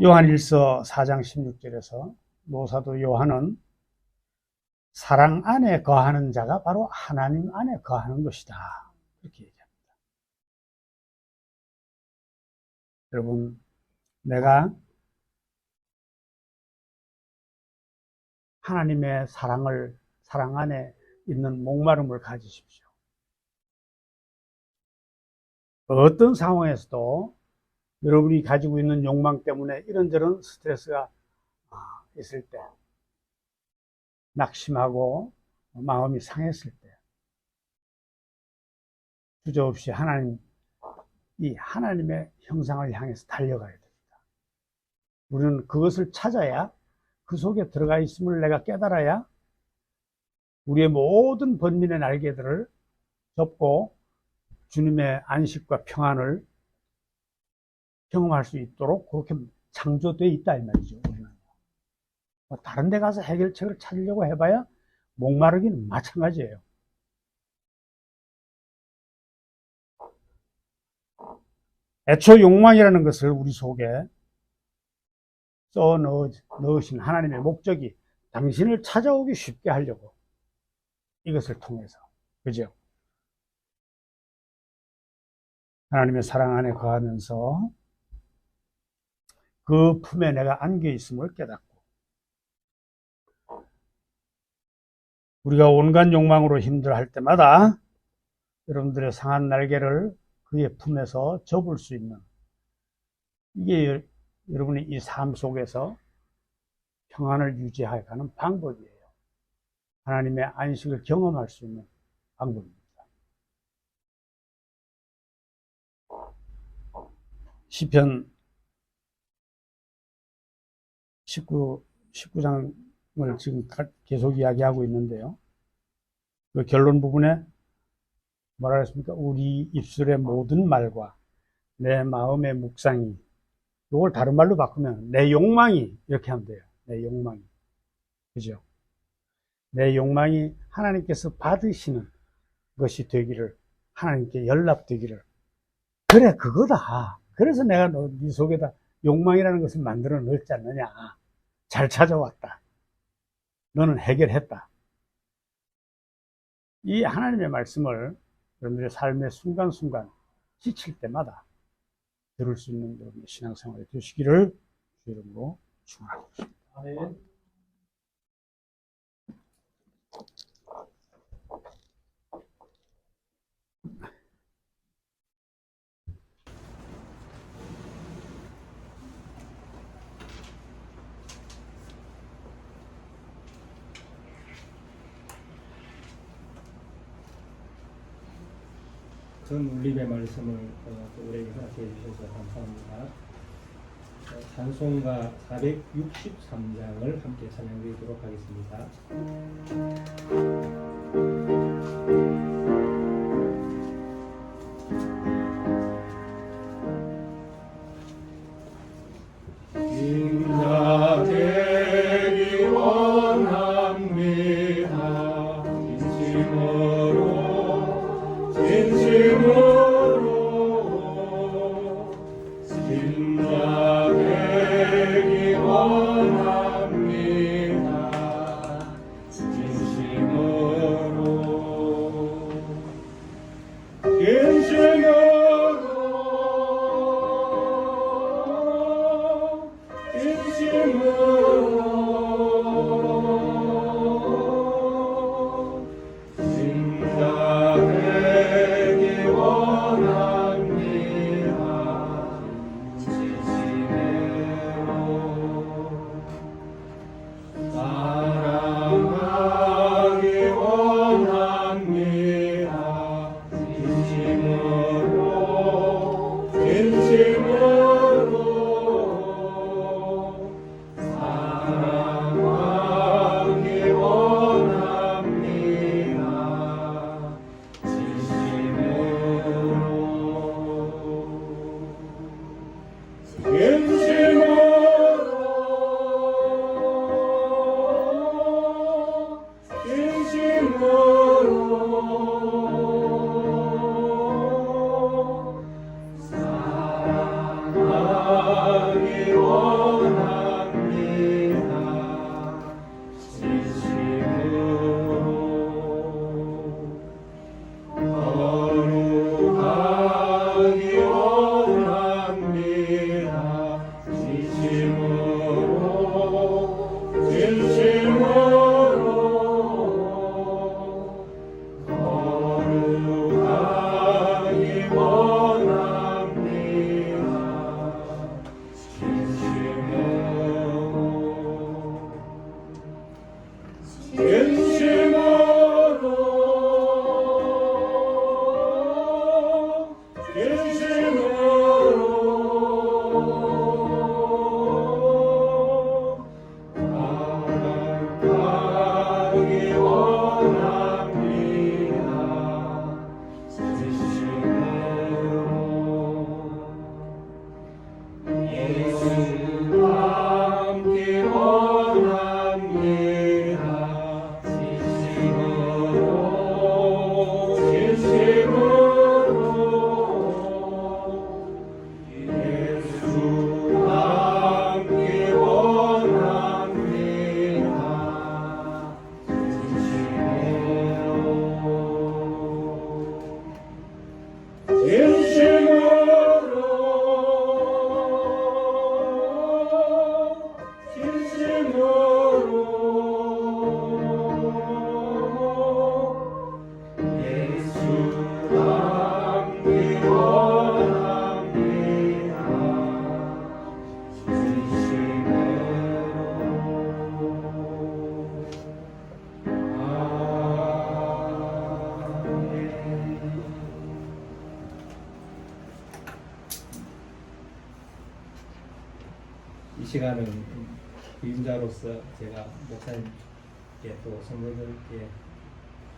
요한일서 4장 16절에서 노사도 요한은 사랑 안에 거하는 자가 바로 하나님 안에 거하는 것이다. 그렇게 얘기합니다. 여러분, 내가 하나님의 사랑 안에 있는 목마름을 가지십시오. 어떤 상황에서도 여러분이 가지고 있는 욕망 때문에 이런저런 스트레스가 있을 때, 낙심하고 마음이 상했을 때, 주저없이 이 하나님의 형상을 향해서 달려가야 됩니다. 우리는 그것을 찾아야, 그 속에 들어가 있음을 내가 깨달아야 우리의 모든 번민의 날개들을 접고 주님의 안식과 평안을 경험할 수 있도록 그렇게 창조되어 있다 이 말이죠. 우리는 다른 데 가서 해결책을 찾으려고 해봐야 목마르기는 마찬가지예요. 애초 욕망이라는 것을 우리 속에 써 넣으신 하나님의 목적이 당신을 찾아오기 쉽게 하려고, 이것을 통해서, 그죠? 하나님의 사랑 안에 거하면서 그 품에 내가 안겨 있음을 깨닫고, 우리가 온갖 욕망으로 힘들어할 때마다 여러분들의 상한 날개를 그의 품에서 접을 수 있는, 이게 여러분이 이 삶 속에서 평안을 유지해가는 방법이에요. 하나님의 안식을 경험할 수 있는 방법입니다. 시편 19장을 지금 계속 이야기하고 있는데요. 그 결론 부분에 뭐라 했습니까? 우리 입술의 모든 말과 내 마음의 묵상이, 이걸 다른 말로 바꾸면 내 욕망이, 이렇게 하면 돼요. 내 욕망이. 그죠? 내 욕망이 하나님께서 받으시는 것이 되기를, 하나님께 연락되기를. 그래, 그거다. 그래서 내가 네 속에다 욕망이라는 것을 만들어 넣지 않느냐. 잘 찾아왔다. 너는 해결했다. 이 하나님의 말씀을 여러분들의 삶의 순간순간 지칠 때마다 들을 수 있는 여러분의 신앙생활이 되시기를 주 이름으로 축원하고 있습니다. 아멘. 전 울림의 말씀을 또 우리에게 허락해 주셔서 감사합니다. 찬송가 463장을 함께 찬양드리도록 하겠습니다. 인자되기 원합니다. 진심으로 진자되기 원합니다. 진심으로 진자되기 원합니다. 진심으로 사랑하기 원합니다. 진심으로 시간은 부임자로서 제가 목사님께 또 성도들께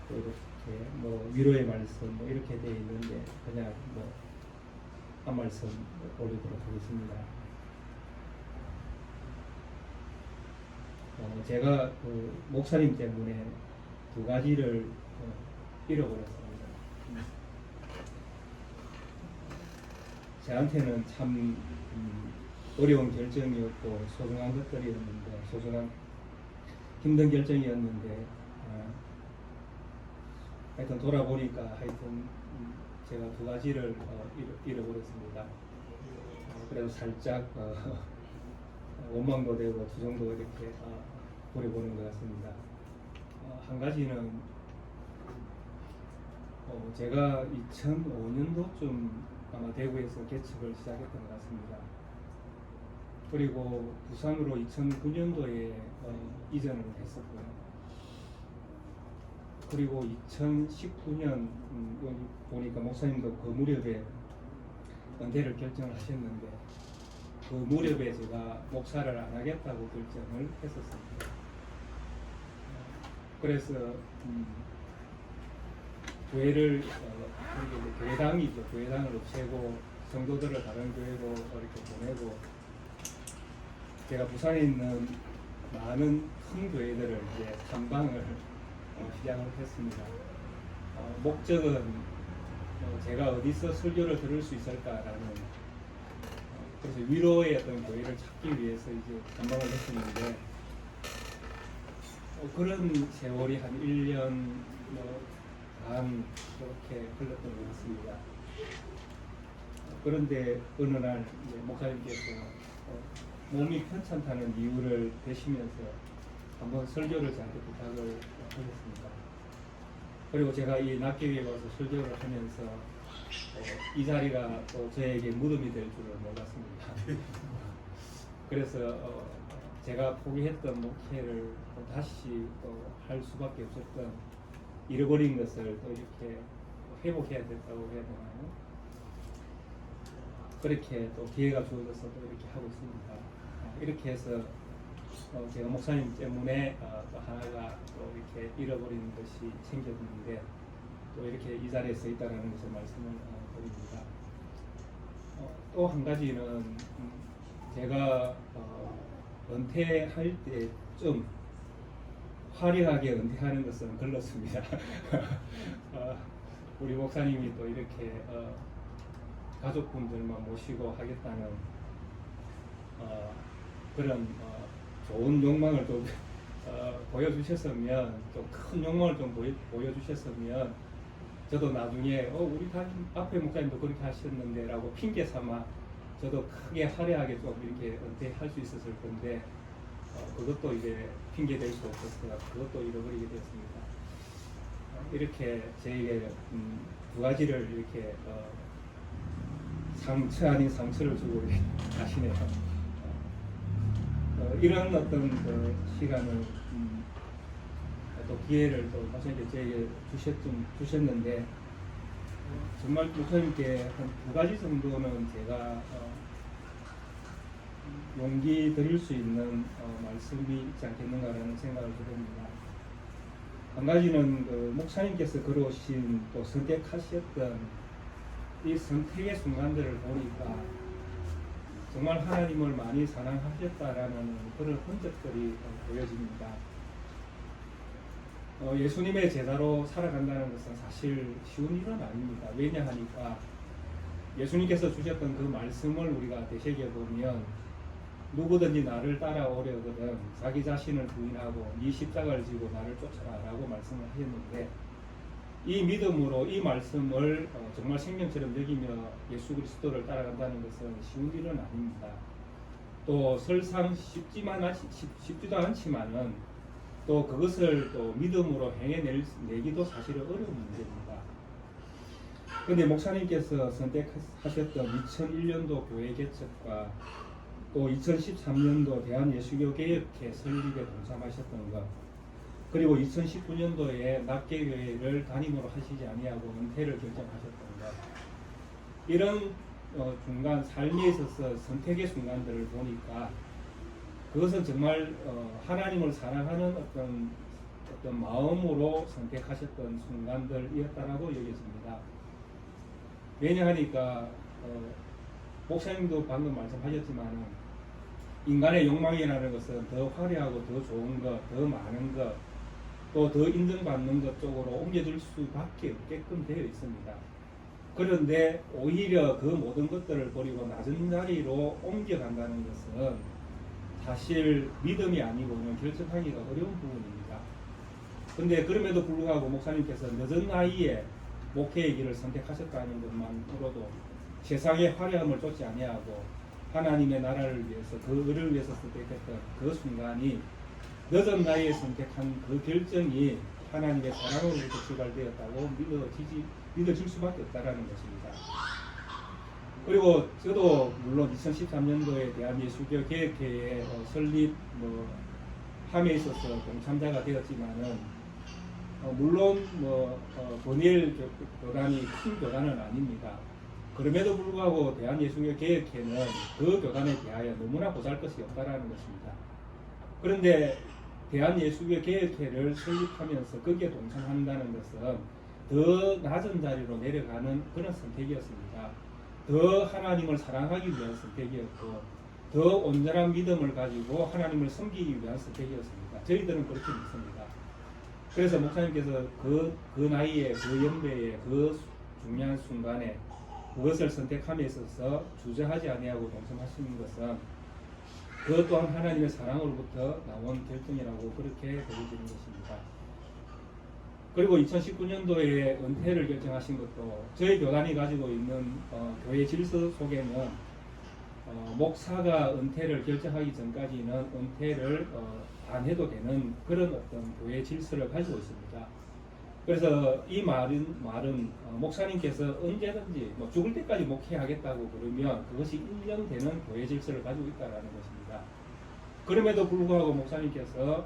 또 이렇게 뭐 위로의 말씀 뭐 이렇게 되어 있는데 그냥 뭐 한 말씀 올리도록 하겠습니다. 제가 그 목사님 때문에 두 가지를 잃어버렸습니다. 저한테는 참 어려운 결정이었고 소중한 것들이었는데 소중한 힘든 결정이었는데 하여튼 돌아보니까 하여튼 제가 두 가지를 잃어버렸습니다. 그래서 살짝 원망도 되고 투정도 이렇게 부려보는 것 같습니다. 한 가지는 제가 2005년도쯤 아마 대구에서 개척을 시작했던 것 같습니다. 그리고 부산으로 2009년도에 이전을 했었고요. 그리고 2019년 보니까 목사님도 그 무렵에 은퇴를 결정하셨는데 그 무렵에 제가 목사를 안 하겠다고 결정을 했었습니다. 그래서 교회를 교회당이죠. 교회당을 없애고 성도들을 다른 교회로 이렇게 보내고 제가 부산에 있는 많은 큰 교회들을 이제 탐방을 시작을 했습니다. 목적은 제가 어디서 설교를 들을 수 있을까라는 그래서 위로의 어떤 교회를 찾기 위해서 이제 탐방을 했었는데 그런 세월이 한 1년 반 그렇게 흘렀던 것 같습니다. 그런데 어느 날 이제 목사님께서 몸이 편찮다는 이유를 대시면서 한번 설교를 저한테 부탁을 하셨습니다. 그리고 제가 이 낙교회에 와서 설교를 하면서 이 자리가 또 저에게 무덤이 될 줄은 몰랐습니다. 그래서 제가 포기했던 목회를 또 다시 또 할 수밖에 없었던 잃어버린 것을 또 이렇게 회복해야 됐다고 해야 되나요? 그렇게 또 기회가 주어져서 또 이렇게 하고 있습니다. 이렇게 해서 제가 목사님 때문에 또 하나가 또 이렇게 잃어버린 것이 생겼는데 또 이렇게 이 자리에 서 있다는 것을 말씀을 드립니다. 또 한 가지는 제가 은퇴할 때쯤 화려하게 은퇴하는 것은 글렀습니다. 우리 목사님이 또 이렇게 가족분들만 모시고 하겠다는 그런 좋은 욕망을 좀 보여주셨으면 좀 큰 욕망을 좀 보여주셨으면 저도 나중에 우리 앞에 목사님도 그렇게 하셨는데 라고 핑계 삼아 저도 크게 화려하게 좀 이렇게 은퇴할 수 있었을 건데 그것도 이제 핑계 될 수 없었어요. 그것도 잃어버리게 되었습니다. 이렇게 저에게 두 가지를 이렇게 상처 아닌 상처를 주고 가시네요. 이런 어떤 시간을 또 기회를 또 목사님께 저에게 주셨는데 정말 목사님께 한 두 가지 정도는 제가 용기 드릴 수 있는 말씀이 있지 않겠는가라는 생각을 해봅니다. 한 가지는 그 목사님께서 걸어오신 또 선택하셨던 이 선택의 순간들을 보니까 정말 하나님을 많이 사랑하셨다라는 그런 흔적들이 보여집니다. 예수님의 제자로 살아간다는 것은 사실 쉬운 일은 아닙니다. 왜냐하니까 예수님께서 주셨던 그 말씀을 우리가 되새겨보면 누구든지 나를 따라오려거든 자기 자신을 부인하고 네 십자가를 지고 나를 쫓아라라고 말씀을 하셨는데 이 믿음으로 이 말씀을 정말 생명처럼 여기며 예수 그리스도를 따라간다는 것은 쉬운 일은 아닙니다. 또 설상 쉽지도 않지만은 또 그것을 또 믿음으로 행해내기도 사실은 어려운 문제입니다. 그런데 목사님께서 선택하셨던 2001년도 교회 개척과 또 2013년도 대한예수교 개혁회 설립에 동참하셨던 것, 그리고 2019년도에 낙계교회를 담임으로 하시지 아니하고 은퇴를 결정하셨던 것, 이런 중간 삶에 있어서 선택의 순간들을 보니까 그것은 정말 하나님을 사랑하는 어떤 마음으로 선택하셨던 순간들이었다라고 여겨집니다. 왜냐하니까 목사님도 방금 말씀하셨지만 인간의 욕망이라는 것은 더 화려하고 더 좋은 것, 더 많은 것, 또 더 인정받는 것 쪽으로 옮겨질 수밖에 없게끔 되어 있습니다. 그런데 오히려 그 모든 것들을 버리고 낮은 자리로 옮겨간다는 것은 사실 믿음이 아니고는 결정하기가 어려운 부분입니다. 근데 그럼에도 불구하고 목사님께서 늦은 나이에 목회의 길을 선택하셨다는 것만으로도 세상의 화려함을 쫓지 아니하고 하나님의 나라를 위해서 그 의를 위해서 선택했던 그 순간이 늦은 나이에 선택한 그 결정이 하나님의 사랑으로부터 출발되었다고 믿어질 수밖에 없다라는 것입니다. 그리고 저도 물론 2013년도에 대한예수교 개혁회의 설립 함에 있어서 동참자가 되었지만은 물론 본일 교단이 큰 교단은 아닙니다. 그럼에도 불구하고 대한예수교 개혁회는 그 교단에 대하여 너무나 보잘것이 없다라는 것입니다. 그런데 대한예수교 개혁회를 설립하면서 거기에 동참한다는 것은 더 낮은 자리로 내려가는 그런 선택이었습니다. 더 하나님을 사랑하기 위한 선택이었고 더 온전한 믿음을 가지고 하나님을 섬기기 위한 선택이었습니다. 저희들은 그렇게 믿습니다. 그래서 목사님께서 그 나이에 그 연배에 그 중요한 순간에 그것을 선택함에 있어서 주저하지 아니하고 동참하시는 것은 그 또한 하나님의 사랑으로부터 나온 결정이라고 그렇게 보여지는 것입니다. 그리고 2019년도에 은퇴를 결정하신 것도 저희 교단이 가지고 있는 교회 질서 속에는 목사가 은퇴를 결정하기 전까지는 은퇴를 안 해도 되는 그런 어떤 교회 질서를 가지고 있습니다. 그래서 이 말은 목사님께서 언제든지 죽을 때까지 목회하겠다고 그러면 그것이 1년 되는 교회 질서를 가지고 있다는 것입니다. 그럼에도 불구하고 목사님께서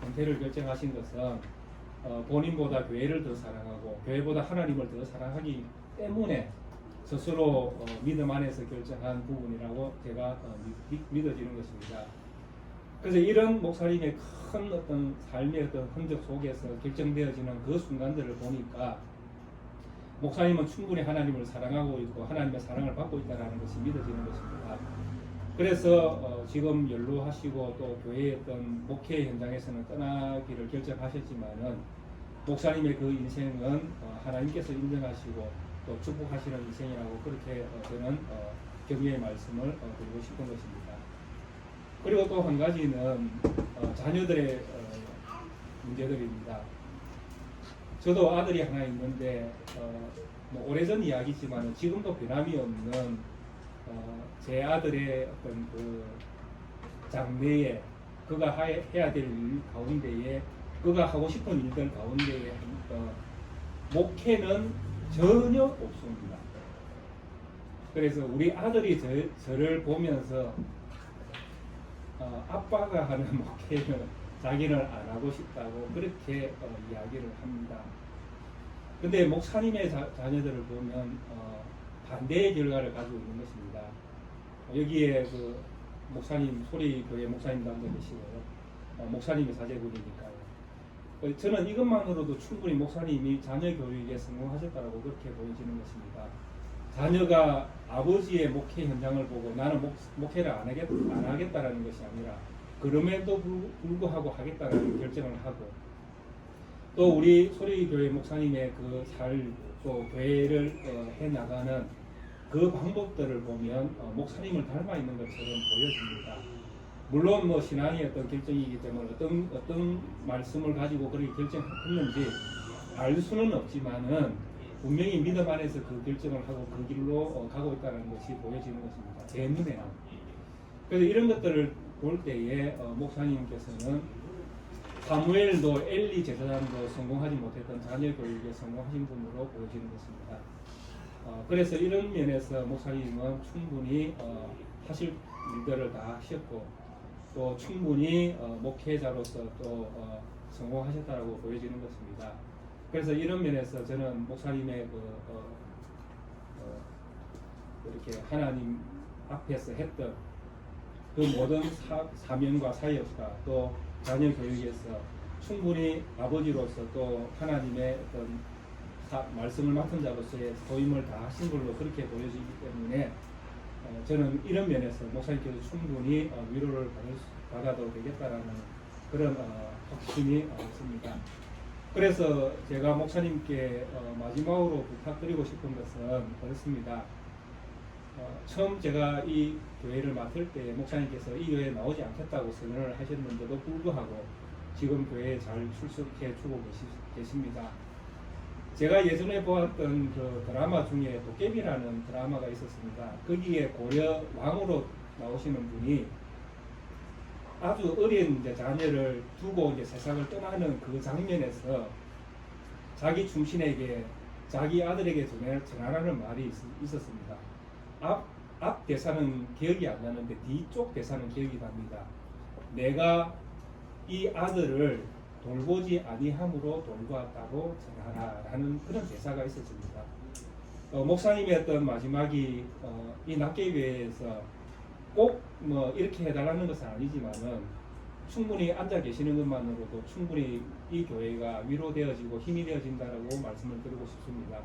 은퇴를 결정하신 것은 본인보다 교회를 더 사랑하고 교회보다 하나님을 더 사랑하기 때문에 스스로 믿음 안에서 결정한 부분이라고 제가 믿어지는 것입니다. 그래서 이런 목사님의 큰 어떤 삶의 어떤 흔적 속에서 결정되어지는 그 순간들을 보니까 목사님은 충분히 하나님을 사랑하고 있고 하나님의 사랑을 받고 있다는 것이 믿어지는 것입니다. 그래서 지금 연로하시고 또 교회의 어떤 목회 현장에서는 떠나기를 결정하셨지만은 목사님의 그 인생은 하나님께서 인정하시고 또 축복하시는 인생이라고 그렇게 저는 격려의 말씀을 드리고 싶은 것입니다. 그리고 또 한 가지는 자녀들의 문제들입니다. 저도 아들이 하나 있는데 오래전 이야기지만 지금도 변함이 없는 제 아들의 어떤 그 장래에 그가 해야 될 일 가운데에 그가 하고 싶은 일들 가운데에 목회는 전혀 없습니다. 그래서 우리 아들이 저를 보면서 아빠가 하는 목회는 자기는 안 하고 싶다고 그렇게 이야기를 합니다. 근데 목사님의 자녀들을 보면 반대의 결과를 가지고 있는 것입니다. 여기에 그 목사님 소리교회 목사님도 앉아 계시고요. 목사님의 자제분이니까요. 저는 이것만으로도 충분히 목사님이 자녀 교육에 성공하셨다고 그렇게 보여지는 것입니다. 자녀가 아버지의 목회 현장을 보고 나는 목회를 안 하겠다라는 것이 아니라 그럼에도 불구하고 하겠다라는 결정을 하고 또 우리 소리교회 목사님의 그 또 교회를 해 나가는 그 방법들을 보면 목사님을 닮아 있는 것처럼 보여집니다. 물론 신앙의 어떤 결정이기 때문에 어떤 말씀을 가지고 그렇게 결정했는지 알 수는 없지만은 분명히 믿음 안에서 그 결정을 하고 그 길로 가고 있다는 것이 보여지는 것입니다. 제 눈에는. 그래서 이런 것들을 볼 때에 목사님께서는 사무엘도 엘리 제사장도 성공하지 못했던 자녀 교육에 성공하신 분으로 보여지는 것입니다. 그래서 이런 면에서 목사님은 충분히 하실 일들을 다 하셨고 또 충분히 목회자로서 또 성공하셨다고 보여지는 것입니다. 그래서 이런 면에서 저는 목사님의 이렇게 하나님 앞에서 했던 그 모든 사명과 사역과 또 자녀 교육에서 충분히 아버지로서 또 하나님의 어떤 말씀을 맡은 자로서의 도임을 다 하신 걸로 그렇게 보여지기 때문에 저는 이런 면에서 목사님께서 충분히 위로를 받아도 되겠다라는 그런 확신이 있습니다. 그래서 제가 목사님께 마지막으로 부탁드리고 싶은 것은 그렇습니다. 처음 제가 이 교회를 맡을 때 목사님께서 이 교회에 나오지 않겠다고 선언을 하셨는데도 불구하고 지금 교회에 잘 출석해 주고 계십니다. 제가 예전에 보았던 그 드라마 중에 도깨비라는 드라마가 있었습니다. 거기에 고려 왕으로 나오시는 분이 아주 어린 이제 자녀를 두고 이제 세상을 떠나는 그 장면에서 자기 충신에게 자기 아들에게 전하라는 말이 있었습니다. 앞 대사는 기억이 안 나는데 뒤쪽 대사는 기억이 납니다. 내가 이 아들을 돌보지 아니함으로 돌보았다고 전하라라는 그런 대사가 있었습니다. 목사님의 어떤 마지막이 이 낙계교회에서 꼭 뭐 이렇게 해달라는 것은 아니지만은 충분히 앉아 계시는 것만으로도 충분히 이 교회가 위로되어지고 힘이 되어진다라고 말씀을 드리고 싶습니다.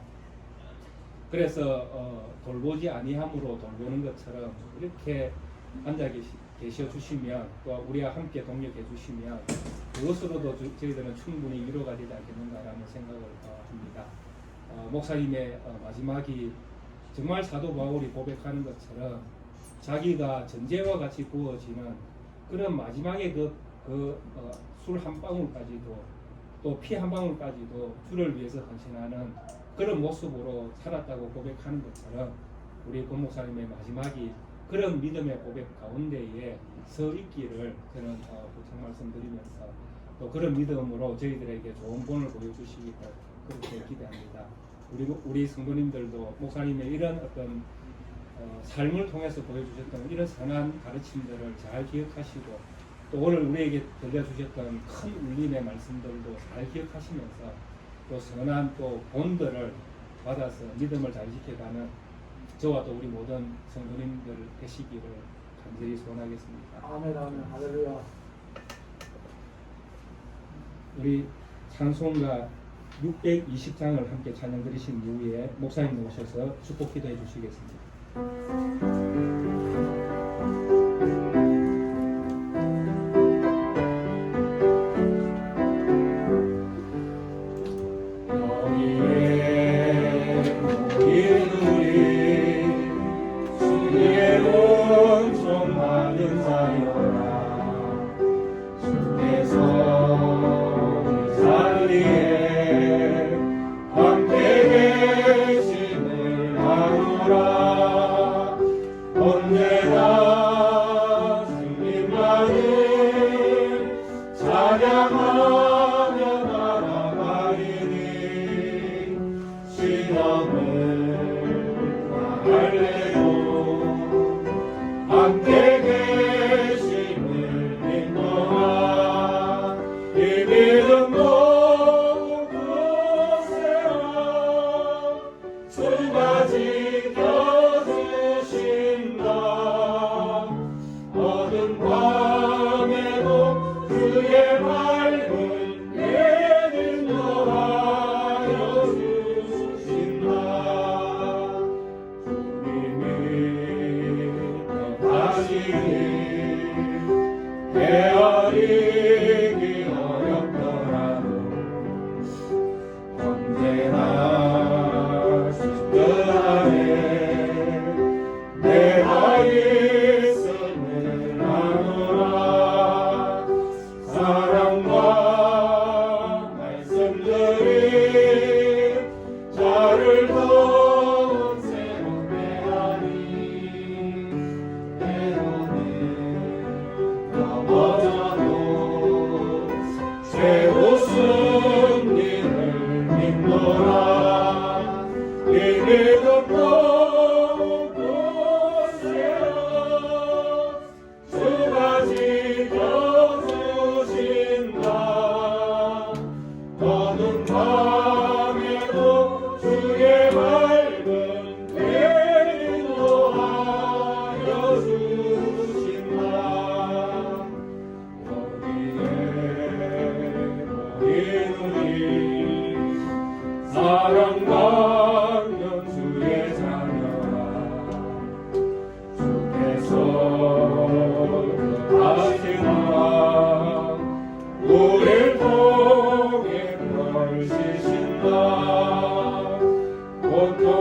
그래서 돌보지 아니함으로 돌보는 것처럼 이렇게 앉아 계셔 주시면 또 우리와 함께 동력해 주시면 그것으로도 저희들은 충분히 위로가 되지 않겠는가라는 생각을 합니다. 목사님의 마지막이 정말 사도 바울이 고백하는 것처럼 자기가 전제와 같이 부어지는 그런 마지막에 술 한 방울까지도 또 피 한 방울까지도 주를 위해서 헌신하는 그런 모습으로 살았다고 고백하는 것처럼 우리 권 목사님의 마지막이 그런 믿음의 고백 가운데에 서 있기를 저는 부탁 말씀드리면서 또 그런 믿음으로 저희들에게 좋은 본을 보여주시기를 그렇게 기대합니다. 우리 성도님들도 목사님의 이런 어떤 삶을 통해서 보여주셨던 이런 선한 가르침들을 잘 기억하시고 또 오늘 우리에게 들려주셨던 큰 울림의 말씀들도 잘 기억하시면서 또 선한 또 본들을 받아서 믿음을 잘 지켜가는 저와 또 우리 모든 성도님들 되시기를 간절히 소원하겠습니다. 아멘 아멘 할렐루야. 우리 찬송가 620장을 함께 찬양 드리신 이후에 목사님 오셔서 축복 기도해 주시겠습니다.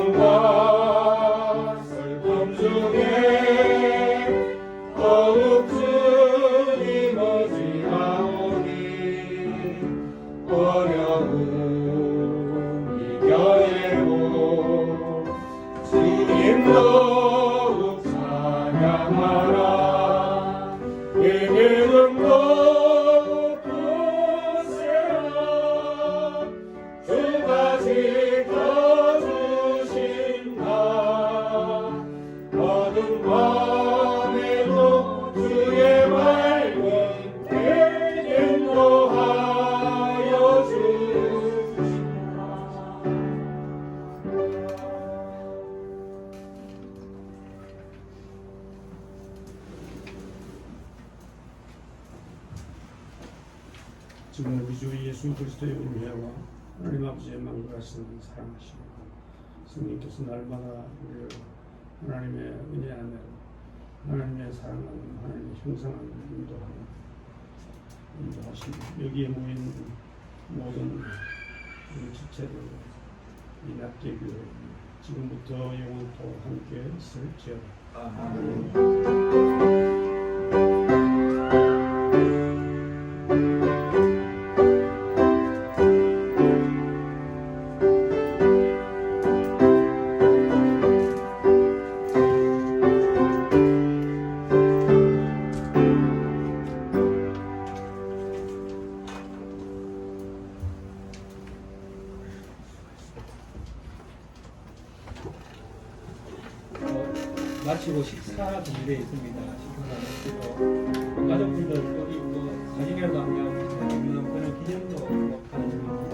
고통과 슬픔 중에 더욱 주님 의지하오니 어려움 이겨내고 주님 더욱 찬양하라 내 믿음 더욱 굳세라 주가 지켜주신다 어두운 밤에도 주의 맑은 길 인도하여 주신다. 지금 우리 주 예수 그리스도의 은혜와 하나님 아버지의 만국하시는 사랑하시고 성령께서 날마다 우리를 하나님의 은혜 안에 하나님의 사랑하는 하나님의 형상을 인도하시고 여기에 모인 모든 우리 지체를 이 낮게 교회 지금부터 영원토록 함께 있을지어다. 마치고 식사 준비되어 있습니다. 식사 마치고 가족분들 어디 뭐 자식이라도 한명 있는 그런 기념도 하는